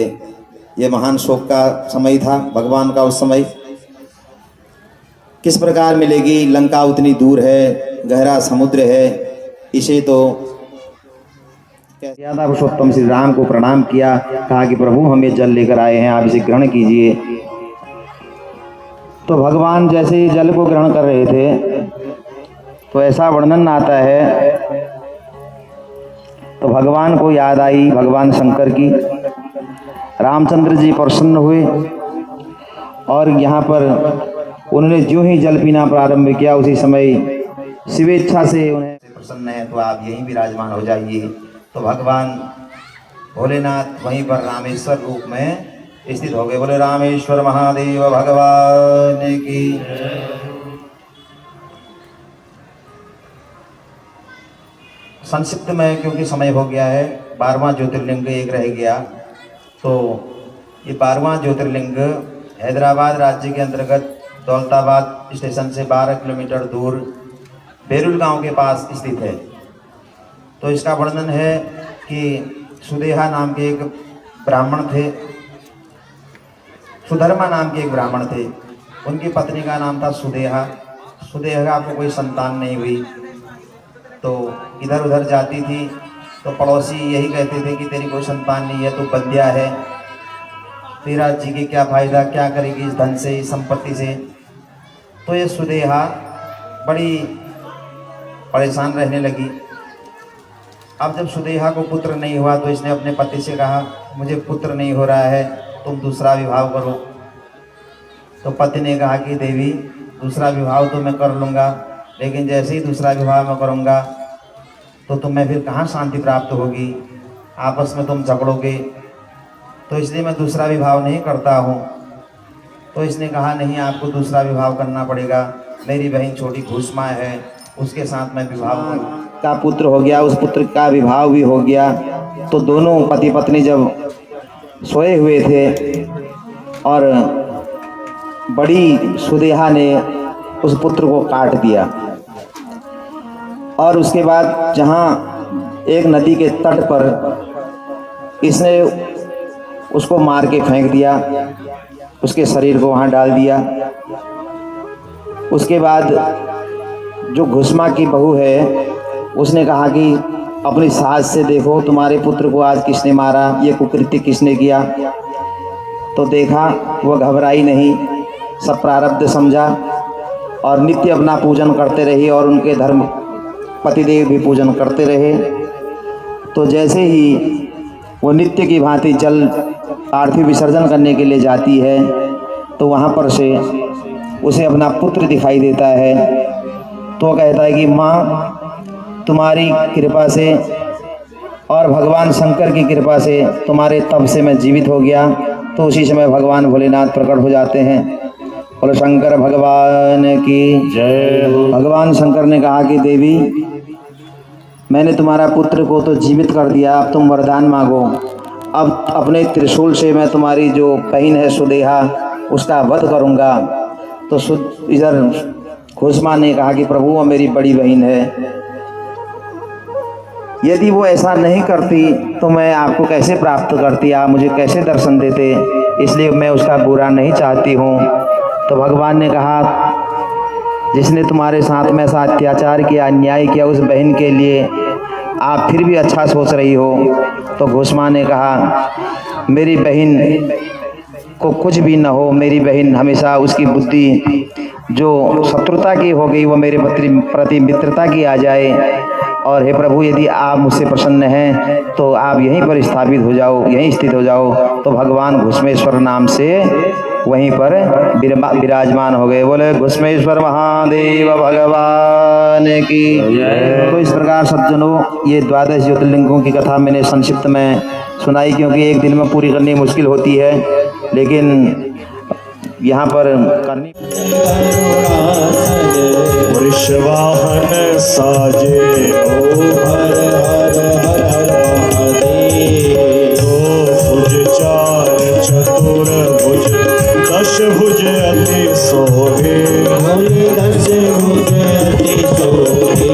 ये महान शोक का समय था भगवान का उस समय। किस प्रकार मिलेगी, लंका उतनी दूर है, गहरा समुद्र है। इसे तो मर्यादा पुरुषोत्तम श्री राम को प्रणाम किया, कहा कि प्रभु हमें जल लेकर आए हैं, आप इसे ग्रहण कीजिए। तो भगवान जैसे ही जल को ग्रहण कर रहे थे तो ऐसा वर्णन आता है, तो भगवान को याद आई भगवान शंकर की। रामचंद्र जी प्रसन्न हुए और यहाँ पर उन्होंने जो ही जल पीना प्रारंभ किया उसी समय शिवेच्छा से उन्हें प्रसन्न है तो आप यहीं विराजमान हो जाइए। तो भगवान भोलेनाथ वहीं पर रामेश्वर रूप में स्थित हो गए। बोले रामेश्वर महादेव भगवान की। संक्षिप्त में क्योंकि समय हो गया है, 12वां ज्योतिर्लिंग एक रह गया। तो ये 12वां ज्योतिर्लिंग हैदराबाद राज्य के अंतर्गत दौलताबाद स्टेशन से 12 किलोमीटर दूर बेरुल गांव के पास स्थित है। तो इसका वर्णन है कि सुदेहा नाम के एक ब्राह्मण थे, सुधर्मा नाम के एक ब्राह्मण थे। उनकी पत्नी का नाम था सुदेहा। सुदेहा को कोई संतान नहीं हुई, तो इधर उधर जाती थी तो पड़ोसी यही कहते थे कि तेरी कोई संतान नहीं है, तो बंध्या है, तेरा जी के क्या फायदा, क्या करेगी इस धन से, इस संपत्ति से। तो ये सुदेहा बड़ी परेशान रहने लगी। अब जब सुदेहा को पुत्र नहीं हुआ तो इसने अपने पति से कहा मुझे पुत्र नहीं हो रहा है, तुम दूसरा विवाह करो। तो पति ने कहा कि देवी दूसरा विवाह तो मैं कर लूँगा, लेकिन जैसे ही दूसरा विवाह मैं करूँगा तो तुम्हें फिर कहाँ शांति प्राप्त होगी, आपस में तुम झगड़ोगे, तो इसलिए मैं दूसरा विवाह नहीं करता हूँ। तो इसने कहा नहीं, आपको दूसरा विवाह करना पड़ेगा, मेरी बहन छोटी घुष्मा है, उसके साथ मैं विवाह का पुत्र हो गया, उस पुत्र का विवाह भी हो गया। तो दोनों पति पत्नी जब सोए हुए थे और बड़ी सुदेहा ने उस पुत्र को काट दिया और उसके बाद जहाँ एक नदी के तट पर इसने उसको मार के फेंक दिया, उसके शरीर को वहाँ डाल दिया। उसके बाद जो घुष्मा की बहू है उसने कहा कि अपनी सास से देखो तुम्हारे पुत्र को आज किसने मारा, ये कुकृत्य किसने किया। तो देखा वो घबराई नहीं, सब प्रारब्ध समझा और नित्य अपना पूजन करते रही और उनके धर्म पतिदेव भी पूजन करते रहे। तो जैसे ही वो नित्य की भांति जल पार्थिव विसर्जन करने के लिए जाती है तो वहाँ पर से उसे अपना पुत्र दिखाई देता है। तो कहता है कि माँ तुम्हारी कृपा से और भगवान शंकर की कृपा से तुम्हारे तप से मैं जीवित हो गया। तो उसी समय भगवान भोलेनाथ प्रकट हो जाते हैं। बोलो शंकर भगवान की जय हो। भगवान शंकर ने कहा कि देवी मैंने तुम्हारा पुत्र को तो जीवित कर दिया, अब तुम वरदान मांगो। अब अपने त्रिशूल से मैं तुम्हारी जो बहन है सुदेहा उसका वध करूँगा। तो इधर घुष्मा ने कहा कि प्रभु वो मेरी बड़ी बहन है, यदि वो ऐसा नहीं करती तो मैं आपको कैसे प्राप्त करती, आप मुझे कैसे दर्शन देते, इसलिए मैं उसका बुरा नहीं चाहती हूँ। तो भगवान ने कहा जिसने तुम्हारे साथ में ऐसा अत्याचार किया, अन्याय किया, उस बहन के लिए आप फिर भी अच्छा सोच रही हो। तो घुसमा ने कहा मेरी बहन को कुछ भी न हो, मेरी बहन हमेशा उसकी बुद्धि जो शत्रुता की हो गई वो मेरे प्रति मित्रता की आ जाए। और हे प्रभु, यदि आप मुझसे प्रसन्न हैं तो आप यहीं पर स्थापित हो जाओ, यहीं स्थित हो जाओ। तो भगवान घुसमेश्वर नाम से वहीं पर विराजमान हो गए। बोले घुसमेश्वर महादेव भगवान की। तो इस प्रकार सज्जनों, ये 12 ज्योतिर्लिंगों की कथा मैंने संक्षिप्त में सुनाई, क्योंकि एक दिन में पूरी करनी मुश्किल होती है, लेकिन यहाँ पर करनी। वृषवाहन साजे ओ हर हर हर हर महादेव। दो भुज चार चतुर भुज दश भुज अति शोभे। 10 भुज अति शोभे।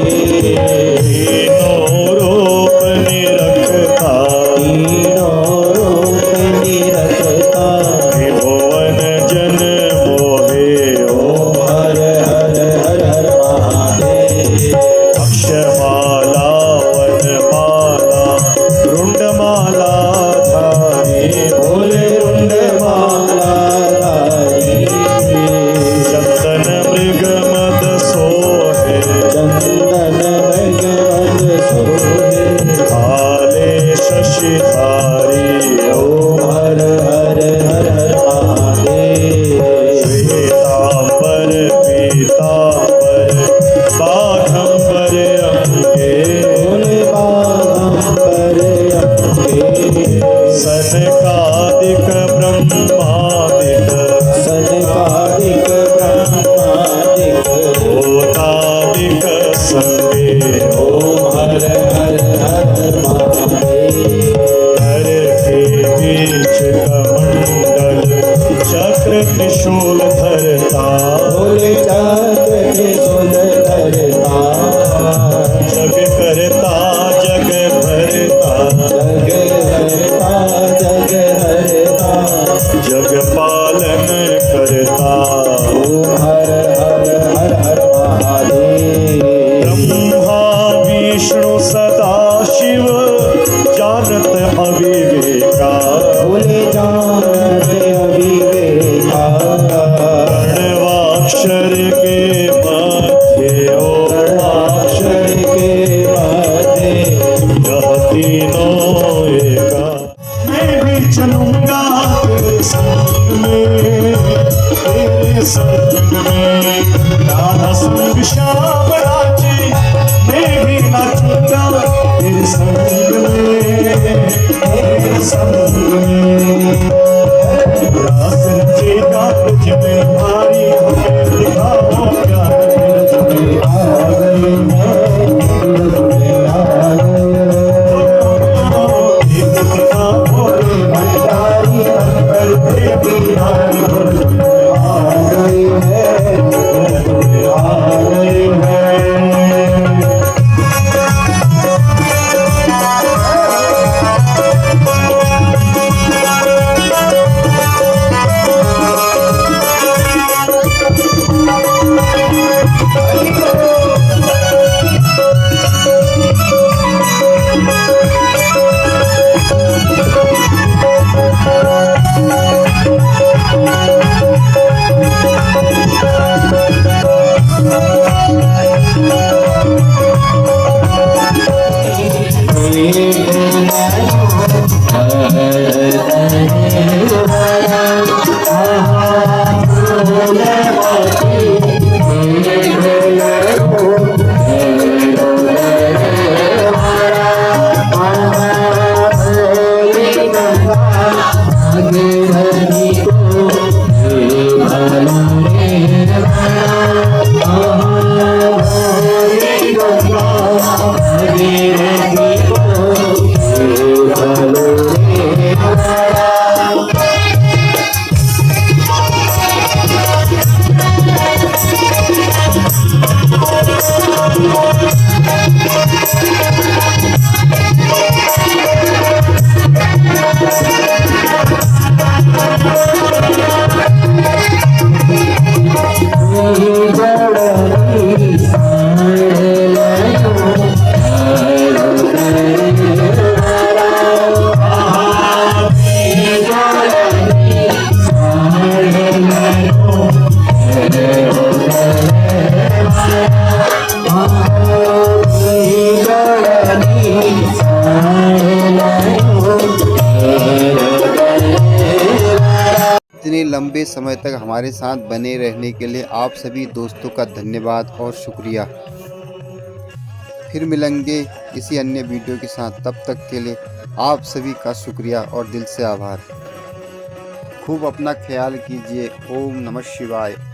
तीनों रूप निरखता। तीनों रूप निरखता। त्रिभुवन जन मोहे ओ हर हर हर हर महादेव। अक्षमाला वनमाला रुंडमाला धारी। भोले रुंडमाला धारी। चंदन मृग मद सोहे। चंदन मृग मद सोहे। काले शशिधारी ओ हर हर हर हर महादेव। श्वेतांबर पीतांबर बाघंबर अंगे। बोले बाघंबर अंगे। सनकादिक ब्रह्मादिक। सनकादिक ब्रह्मादिक। भूतादिक संगे ओ हर हर हर महादेव। घर के बीच कमंडल चक्र त्रिशूल धरता। बोले चक्र त्रिशूल धरता। जग करता जग भरता। जग हरता जग हरता। जग पालन करता ओ हर हर हर हर महादेव। ब्रह्मा विष्णु सदा शिव जानत अविवेका। बोले जानत अविवेका। प्रणवाक्षर के मध्य ओ अक्षर के मध्य। यह तीनों एका। मैं भी चलूंगा तेरे संग में। तेरे संग में राधा संग श्याम राजी। मैं भी नाचूंगा तेरे संग में। तेरे संग में रास रचेगा तुझ में भारी। हमें दिखाओ प्यार तुझ में आ गए हैं। तुझ में आ गए एक दिखाओ रे भंडारी। अंतर के बिहारी तुझ में आ गए हैं। तुझ में आ गए हैं। जड़ इतने लंबे समय तक हमारे साथ बने रहने के लिए आप सभी दोस्तों का धन्यवाद और शुक्रिया। फिर मिलेंगे किसी अन्य वीडियो के साथ, तब तक के लिए आप सभी का शुक्रिया और दिल से आभार। खूब अपना ख्याल कीजिए। ओम नमः शिवाय।